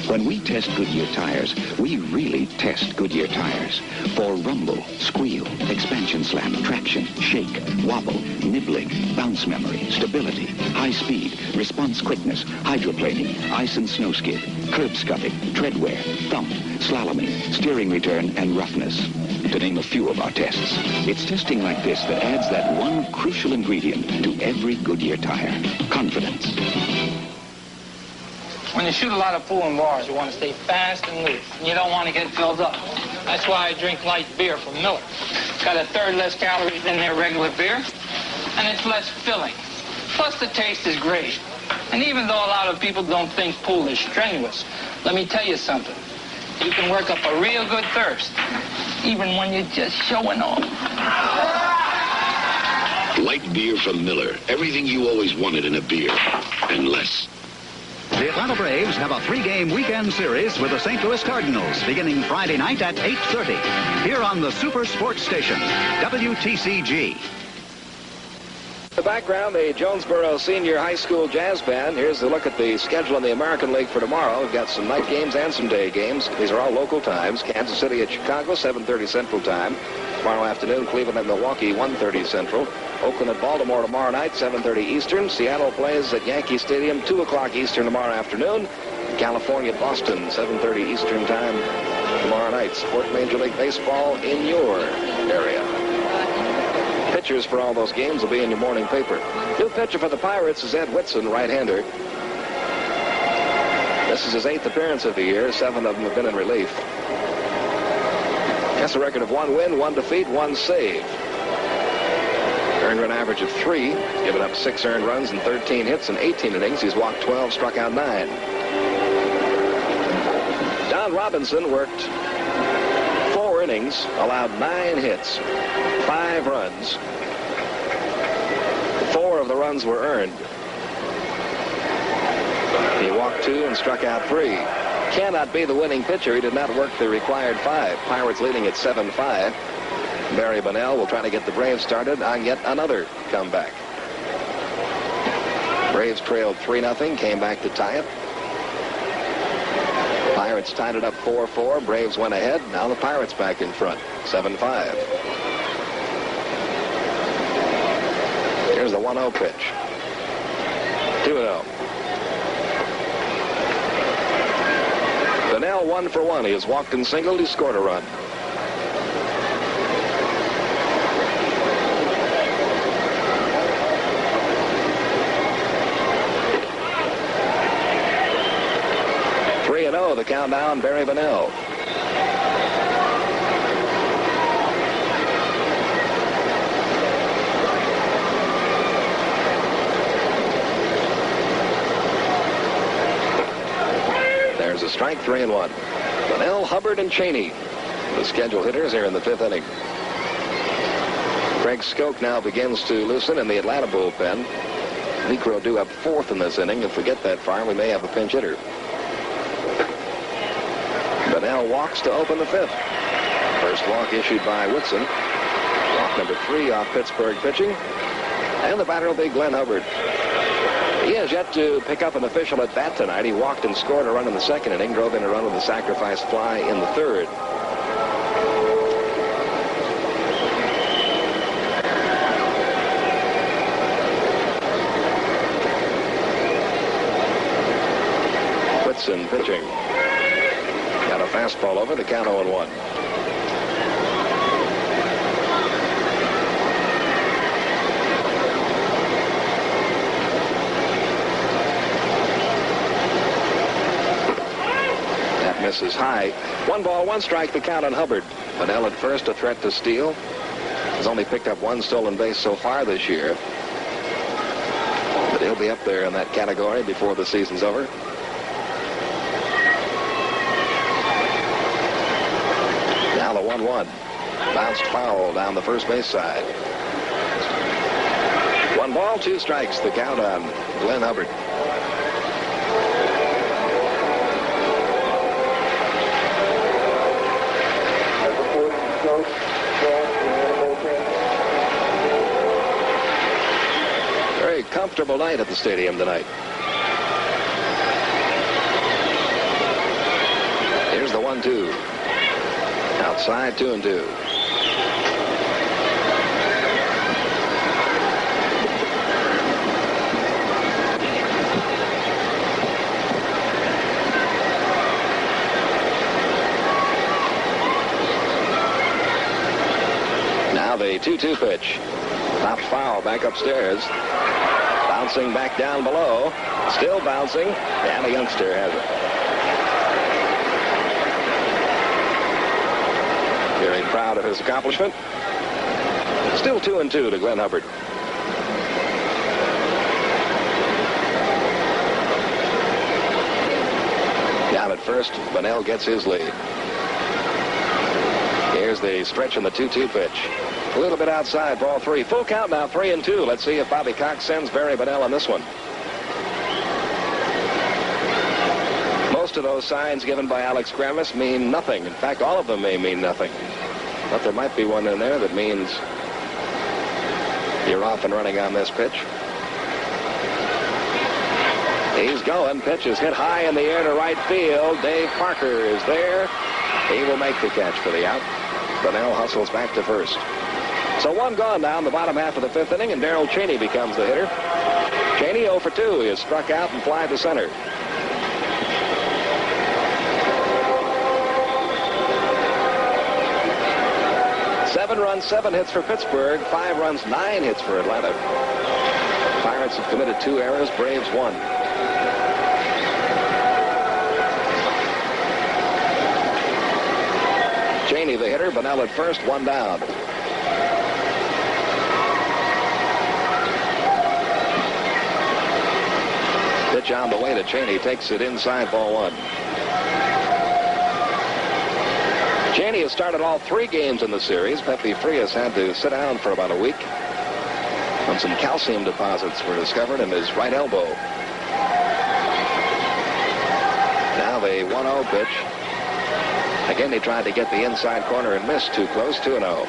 When we test Goodyear tires, we really test Goodyear tires for rumble, squeal, expansion slam, traction, shake, wobble, nibbling, bounce memory, stability, high speed, response quickness, hydroplaning, ice and snow skid, curb scuffing, tread wear, thump, slaloming, steering return, and roughness, to name a few of our tests. It's testing like this that adds that one crucial ingredient to every Goodyear tire: confidence. When you shoot a lot of pool and bars, you want to stay fast and loose. You don't want to get filled up. That's why I drink light beer from Miller. It's got 1/3 less calories than their regular beer, and it's less filling. Plus, the taste is great. And even though a lot of people don't think pool is strenuous, let me tell you something. You can work up a real good thirst, even when you're just showing off. Light beer from Miller. Everything you always wanted in a beer, and less. The Atlanta Braves have a 3-game weekend series with the St. Louis Cardinals beginning Friday night at 8:30 here on the Super Sports Station, WTCG. In the background, the Jonesboro Senior High School Jazz Band. Here's a look at the schedule in the American League for tomorrow. We've got some night games and some day games. These are all local times. Kansas City at Chicago, 7:30 Central Time. Tomorrow afternoon, Cleveland at Milwaukee, 1:30 Central. Oakland at Baltimore tomorrow night, 7:30 Eastern. Seattle plays at Yankee Stadium, 2 o'clock Eastern tomorrow afternoon. California at Boston, 7:30 Eastern Time tomorrow night. Support Major League Baseball in your area. Pitchers for all those games will be in your morning paper. New pitcher for the Pirates is Ed Whitson, right-hander. This is his 8th appearance of the year. 7 of them have been in relief. Has a record of 1 win, 1 defeat, 1 save. Earned run average of 3. Given up 6 earned runs and 13 hits in 18 innings. He's walked 12, struck out 9. Don Robinson worked 4 innings, allowed 9 hits, 5 runs. 4 of the runs were earned. He walked 2 and struck out 3. Cannot be the winning pitcher. He did not work the required 5. Pirates leading at 7-5. Barry Bonnell will try to get the Braves started on yet another comeback. Braves trailed 3-0, came back to tie it. Pirates tied it up 4-4. Braves went ahead. Now the Pirates back in front, 7-5. Here's the 1-0 pitch. 2-0. Bonnell 1 for 1. He has walked and singled. He scored a run. The countdown, Barry Bonnell. There's a strike, 3-1. Bonnell, Hubbard, and Cheney, the scheduled hitters here in the 5th inning. Greg Skoke now begins to loosen in the Atlanta bullpen. Necro due up fourth in this inning. If we get that far, we may have a pinch hitter. Bunnell walks to open the fifth. First walk issued by Whitson. Walk number 3 off Pittsburgh pitching. And the batter will be Glenn Hubbard. He has yet to pick up an official at bat tonight. He walked and scored a run in the second inning, drove in a run with a sacrifice fly in the third. Whitson pitching. Got a fastball over, the count 0-1. Misses high. 1 ball, 1 strike, the count on Hubbard. Bunnell at first, a threat to steal. He's only picked up 1 stolen base so far this year. But he'll be up there in that category before the season's over. Now the 1-1. Bounced foul down the first base side. 1 ball, 2 strikes, the count on Glenn Hubbard. Very comfortable night at the stadium tonight. Here's the 1-2. Outside, 2-2. The 2-2 pitch. Top foul back upstairs. Bouncing back down below. Still bouncing. And a youngster has it. Very proud of his accomplishment. Still 2-2 to Glenn Hubbard. Down at first, Bunnell gets his lead. Here's the stretch in the 2-2 pitch. A little bit outside, ball 3. Full count now, 3-2. Let's see if Bobby Cox sends Barry Bunnell on this one. Most of those signs given by Alex Grammas mean nothing. In fact, all of them may mean nothing. But there might be one in there that means you're off and running on this pitch. He's going. Pitch is hit high in the air to right field. Dave Parker is there. He will make the catch for the out. Bunnell hustles back to first. So 1 gone now in the bottom half of the 5th inning, and Darrell Cheney becomes the hitter. Cheney 0 for 2. He is struck out and fly to center. Seven runs, 7 hits for Pittsburgh. 5 runs, 9 hits for Atlanta. Pirates have committed 2 errors. Braves 1. Cheney the hitter. Bunnell at first. 1 down. Pitch on the way to Cheney. Takes it inside, ball 1. Cheney has started all 3 games in the series. Pepe Frias had to sit down for about a week when some calcium deposits were discovered in his right elbow. Now the 1-0 pitch. Again, he tried to get the inside corner and missed. Too close. 2-0.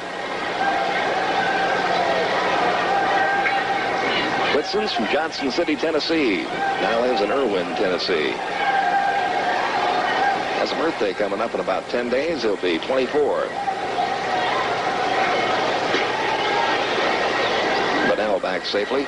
Whitson's from Johnson City, Tennessee. Now lives in Irwin, Tennessee. Has a birthday coming up in about 10 days. He'll be 24. Bunnell back safely.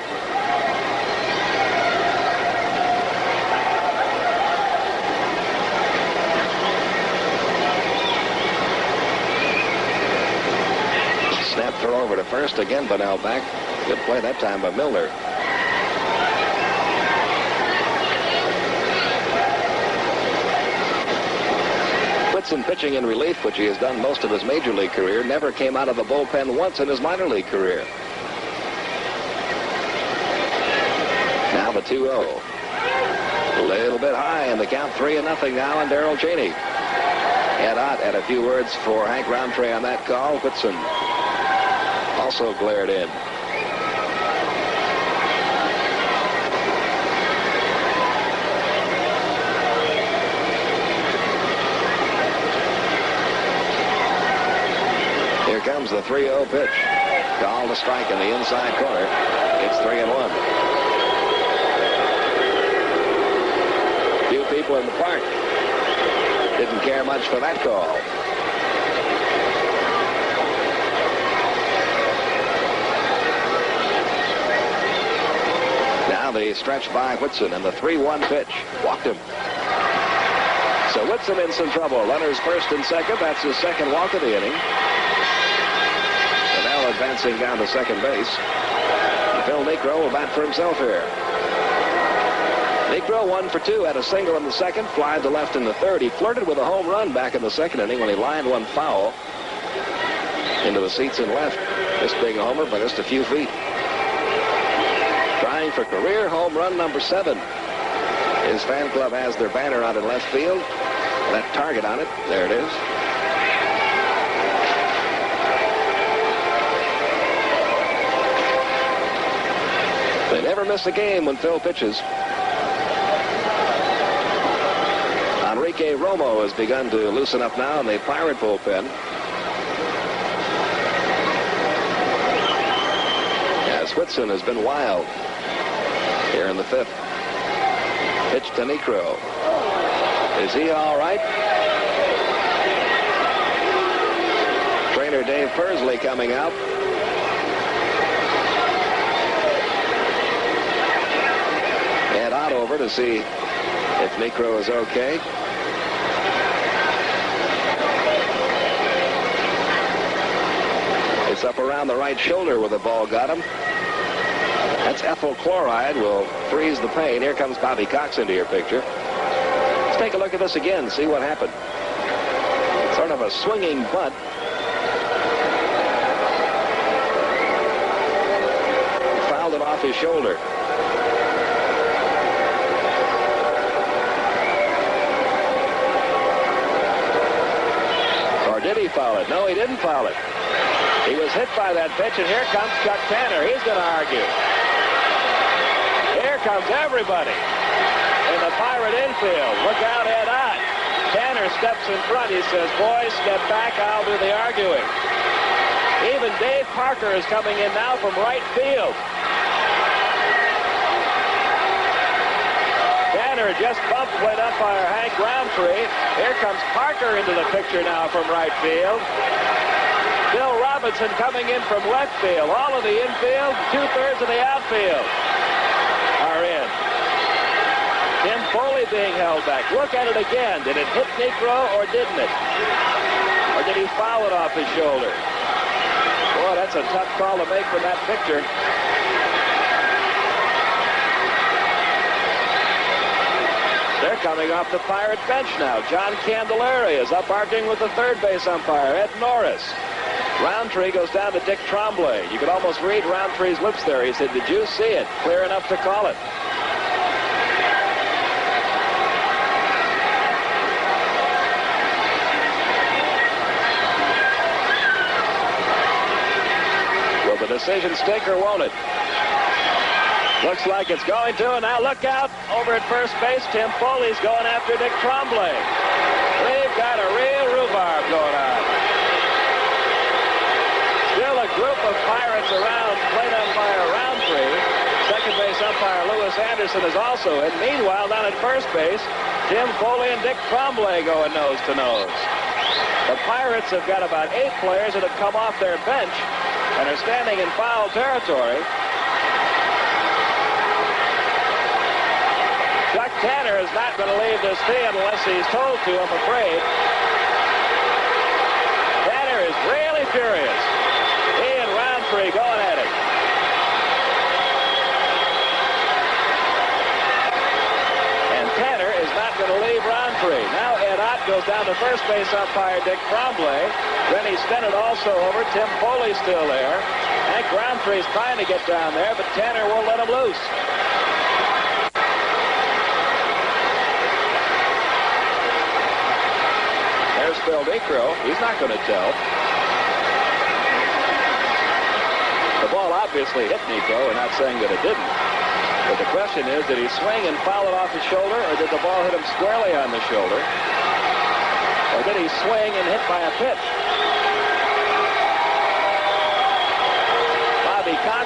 Snap throw over to first. Again, Bunnell back. Good play that time by Milner. Whitson pitching in relief, which he has done most of his major league career. Never came out of the bullpen once in his minor league career. Now the 2-0. A little bit high, and the count 3-0 now on Darrell Cheney. Ed Ott had a few words for Hank Roundtree on that call. Whitson also glared in. Here comes the 3-0 pitch. Called a strike in the inside corner. It's 3-1. Few people in the park didn't care much for that call. Now the stretch by Whitson and the 3-1 pitch. Walked him. So Whitson in some trouble. Runners first and second. That's his second walk of the inning. Now advancing down to second base. Phil Niekro will bat for himself here. Niekro 1 for 2, had a single in the second, fly to left in the third. He flirted with a home run back in the second inning when he lined one foul into the seats in left. This being a homer by just a few feet. Trying for career home run number 7. His fan club has their banner out in left field. That target on it, there it is. They never miss a game when Phil pitches. Enrique Romo has begun to loosen up now in the Pirate bullpen. As Whitson has been wild here in the 5th. Pitch to Niekro. Is he all right? Trainer Dave Pursley coming out. Head out over to see if Niekro is okay. It's up around the right shoulder where the ball got him. That's ethyl chloride, will freeze the pain. Here comes Bobby Cox into your picture. Let's take a look at this again, see what happened. Sort of a swinging bunt. Fouled it off his shoulder. Or did he foul it? No, he didn't foul it. He was hit by that pitch, and here comes Chuck Tanner. He's going to argue. Here comes everybody in the Pirate infield. Look out, Ed Ott. Tanner steps in front. He says, boys, step back. I'll do the arguing. Even Dave Parker is coming in now from right field. Tanner just bumped plate umpire Hank Roundtree. Here comes Parker into the picture now from right field. Bill Robinson coming in from left field. All of the infield, 2/3 of the outfield are in. Tim Foley being held back. Look at it again. Did it hit Niekro or didn't it? Or did he foul it off his shoulder? Boy, that's a tough call to make from that picture. They're coming off the Pirate bench now. John Candelaria is up arguing with the third base umpire, Ed Norris. Roundtree goes down to Dick Tremblay. You could almost read Roundtree's lips there. He said, did you see it? Clear enough to call it. Will the decision stick or won't it? Looks like it's going to, and now look out. Over at first base, Tim Foley's going after Dick Tremblay. They've got a real rhubarb going on. Still a group of Pirates around plate umpire Roundtree. Second base umpire Lewis Anderson is also in. Meanwhile, down at first base, Tim Foley and Dick Tremblay going nose to nose. The Pirates have got about 8 players that have come off their bench and are standing in foul territory. Chuck Tanner is not going to leave this field unless he's told to, I'm afraid. Tanner is really furious. He and Roundtree going at it. And Tanner is not going to leave Roundtree. Now Ed Ott goes down to first base umpire Dick Tremblay. Rennie Stennett also over. Tim Foley's still there. Hank Roundtree's trying to get down there, but Tanner won't let him loose. There's Phil Niekro. He's not going to tell. The ball obviously hit Niekro. We're not saying that it didn't. But the question is, did he swing and foul it off his shoulder, or did the ball hit him squarely on the shoulder? Or did he swing and hit by a pitch?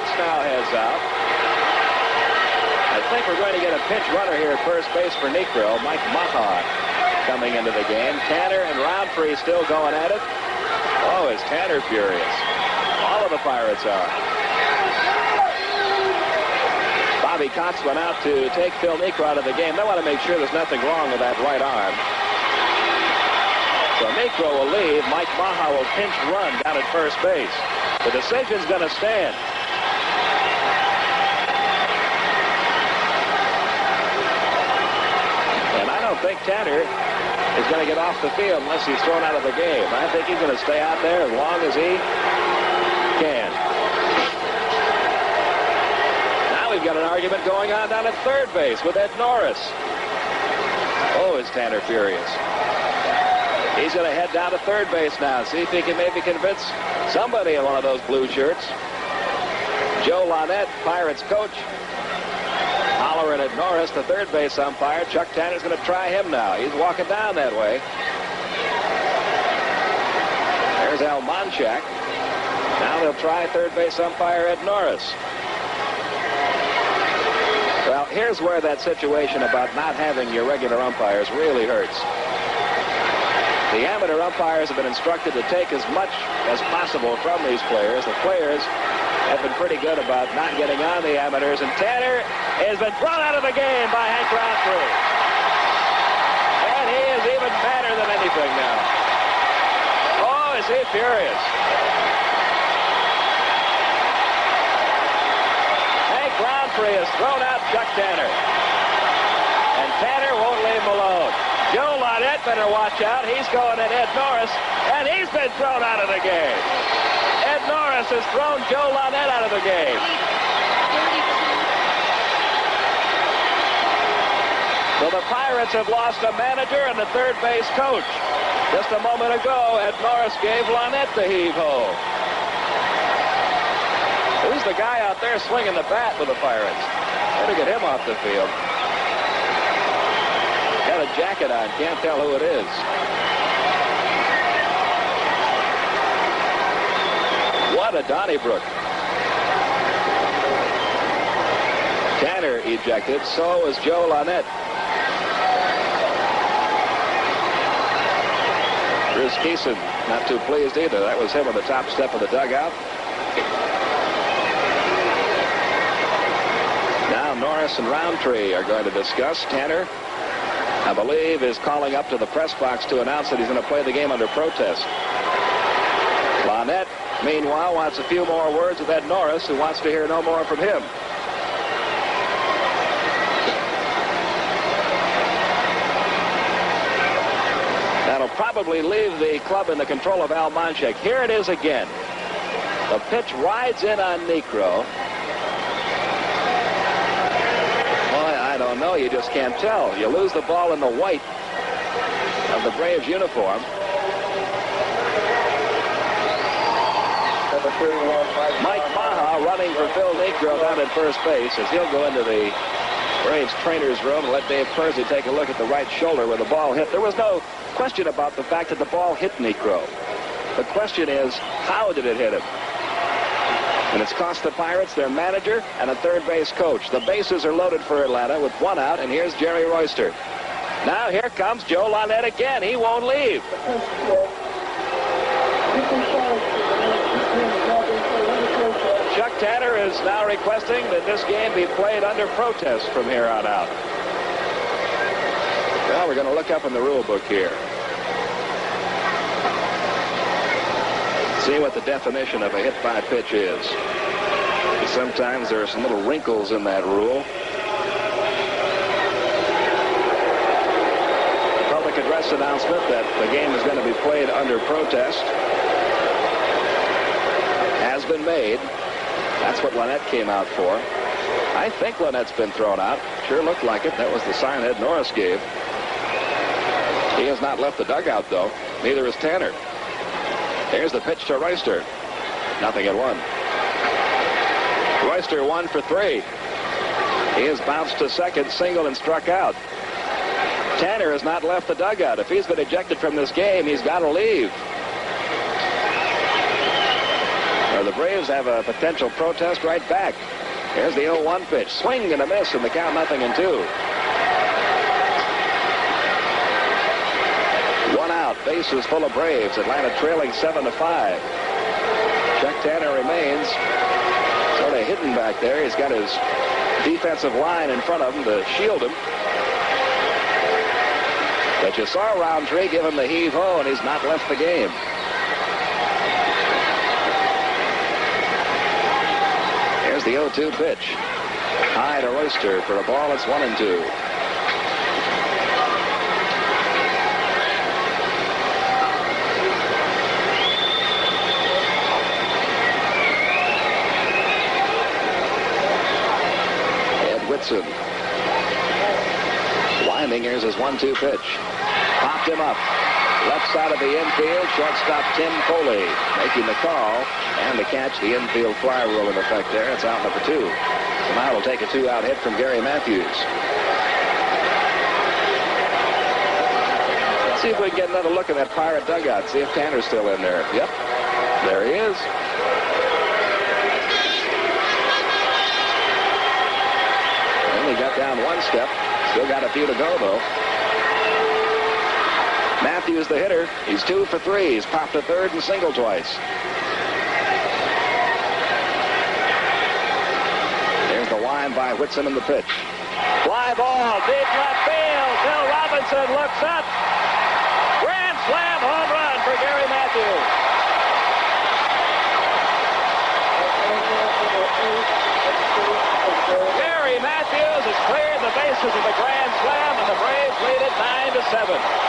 Coates now heads out. I think we're going to get a pinch runner here at first base for Niekro. Mike Maha coming into the game. Tanner and Roundtree still going at it. Oh, is Tanner furious? All of the Pirates are. Bobby Cox went out to take Phil Niekro out of the game. They want to make sure there's nothing wrong with that right arm. So Niekro will leave. Mike Maha will pinch run down at first base. The decision's going to stand. And I don't think Tanner is going to get off the field unless he's thrown out of the game. I think he's going to stay out there as long as he can. Now we've got an argument going on down at third base with Ed Norris. Oh, is Tanner furious. He's going to head down to third base now. See if he can maybe convince somebody in one of those blue shirts. Joe Lonette, Pirates coach, hollering at Norris, the third base umpire. Chuck Tanner's going to try him now. He's walking down that way. There's Al Monchak. Now they'll try third base umpire Ed Norris. Well, here's where that situation about not having your regular umpires really hurts. The amateur umpires have been instructed to take as much as possible from these players. The players have been pretty good about not getting on the amateurs, and Tanner has been thrown out of the game by Hank Roundtree. And he is even madder than anything now. Oh, is he furious. Hank Roundtree has thrown out Chuck Tanner. And Tanner won't leave him alone. Joe Lonette better watch out. He's going at Ed Norris, and he's been thrown out of the game. Ed Norris has thrown Joe Lonette out of the game. So the Pirates have lost a manager and a third base coach. Just a moment ago, Ed Norris gave Lonette the heave-ho. Who's the guy out there swinging the bat with the Pirates? Better get him off the field. Got a jacket on. Can't tell who it is. What a Donnybrook. Tanner ejected. So is Joe Lonette. Bruce Keeson not too pleased either. That was him on the top step of the dugout. Now Norris and Roundtree are going to discuss. Tanner, I believe, is calling up to the press box to announce that he's going to play the game under protest. Lonette, meanwhile, wants a few more words with Ed Norris, who wants to hear no more from him. That'll probably leave the club in the control of Al Monchak. Here it is again. The pitch rides in on Niekro. I don't know. You just can't tell. You lose the ball in the white of the Braves uniform. Mike Maha running for Phil Niekro down at first base as he'll go into the Braves trainer's room and let Dave Kersey take a look at the right shoulder where the ball hit. There was no question about the fact that the ball hit Niekro. The question is, how did it hit him? And it's cost the Pirates their manager and a third base coach. The bases are loaded for Atlanta with one out, and here's Jerry Royster. Now here comes Joe Lonette again. He won't leave. Chuck Tanner is now requesting that this game be played under protest from here on out. Well, we're going to look up in the rule book here. See what the definition of a hit by pitch is. Sometimes there are some little wrinkles in that rule. The public address announcement that the game is going to be played under protest has been made. That's what Lonette came out for. I think Lonette's been thrown out. Sure looked like it. That was the sign Ed Norris gave. He has not left the dugout, though. Neither is Tanner. Here's the pitch to Royster. Nothing at one. Royster 1 for 3. He has bounced to second, single, and struck out. Tanner has not left the dugout. If he's been ejected from this game, he's got to leave. Now, the Braves have a potential protest right back. Here's the 0-1 pitch. Swing and a miss, and the count 0-2. One out. Bases full of Braves. Atlanta trailing 7-5. Chuck Tanner remains sort of hidden back there. He's got his defensive line in front of him to shield him. But you saw Roundtree give him the heave-ho, and he's not left the game. Here's the 0-2 pitch. High to Royster for a ball. It's 1-2. Ed Whitson. Winding, here's his 1-2 pitch. Popped him up. Left side of the infield, shortstop Tim Foley making the call, and to catch the infield fly rule in effect there. It's out number 2. So now it'll take a 2-out hit from Gary Matthews. Let's see if we can get another look at that Pirate dugout, see if Tanner's still in there. Yep, there he is. Only got down one step. Still got a few to go, though. Matthews, the hitter. He's 2 for 3. He's popped a third and single twice. Here's the wind by Whitson in the pitch. Fly ball, deep left field. Bill Robinson looks up. Grand slam home run for Gary Matthews. Gary Matthews has cleared the bases of the grand slam, and the Braves lead it 9-7.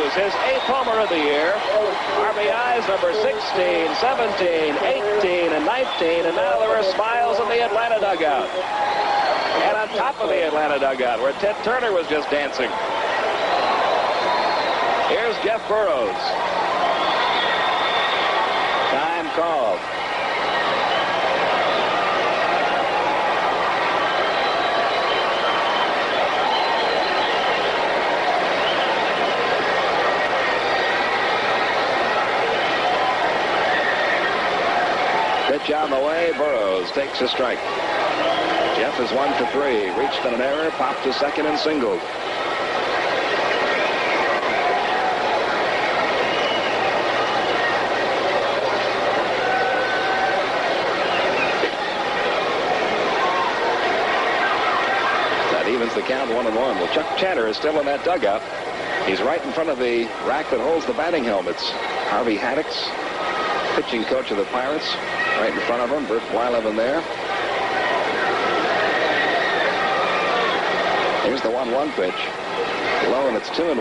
His 8th homer of the year. RBIs number 16, 17, 18, and 19. And now there are smiles in the Atlanta dugout. And on top of the Atlanta dugout, where Ted Turner was just dancing. Here's Jeff Burroughs. Time called. Pitch on the way. Burroughs takes a strike. Jeff is 1 for 3. Reached on an error. Popped to second and singled. That evens the count 1-1. Well, Chuck Tanner is still in that dugout. He's right in front of the rack that holds the batting helmets. Harvey Haddix, pitching coach of the Pirates, right in front of him. Bert Blyleven there. Here's the 1-1 pitch. Low, and it's 2-1.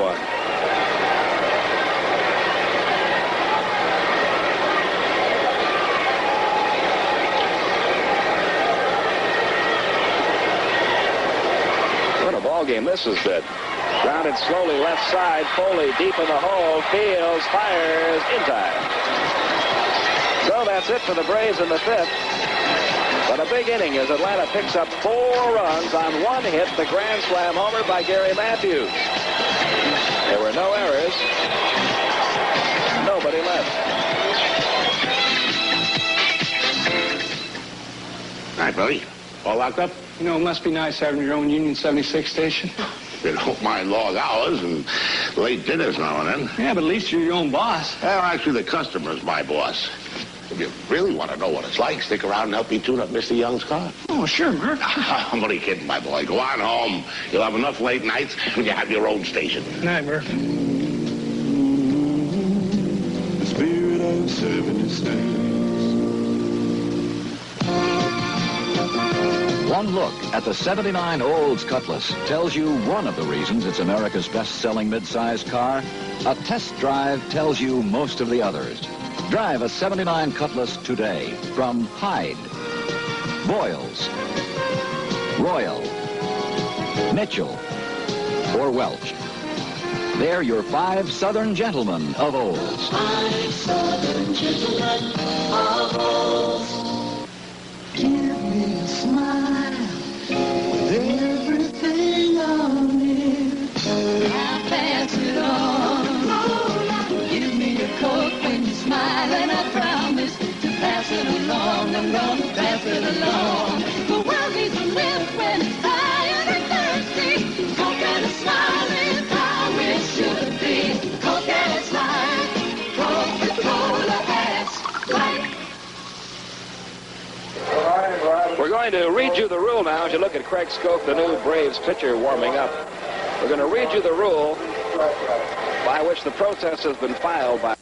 What a ball game this has been. Grounded slowly left side. Foley deep in the hole. Fields, fires in time. So that's it for the Braves in the 5th. But a big inning as Atlanta picks up 4 runs on 1 hit, the grand slam homer by Gary Matthews. There were no errors. Nobody left. All right, buddy. All locked up? You know, it must be nice having your own Union 76 station. You don't mind long hours and late dinners now and then. Yeah, but at least you're your own boss. Well, actually, the customer's my boss. If you really want to know what it's like, stick around and help me tune up Mr. Young's car. Oh, sure, Murph. I'm only kidding, my boy. Go on home. You'll have enough late nights when you have your own station. Good night, Murph. The spirit of 76. One look at the 79 Olds Cutlass tells you one of the reasons it's America's best-selling mid-size car. A test drive tells you most of the others. Drive a 79 Cutlass today from Hyde, Boyles, Royal, Mitchell, or Welch. They're your 5 Southern gentlemen of Olds. 5 Southern gentlemen of Olds. Give me a smile with everything on it. I'll pass it on. Give me a Coke when you smile, and I promise to pass it along. I'm gonna pass it along. The world needs a lift when it's tired and thirsty. Coke and a smile is how it should be. Coke and a smile, Coca-Cola has life. We're going to read you the rule now. As you look at Craig Skoke, the new Braves pitcher, warming up. We're going to read you the rule by which the protest has been filed by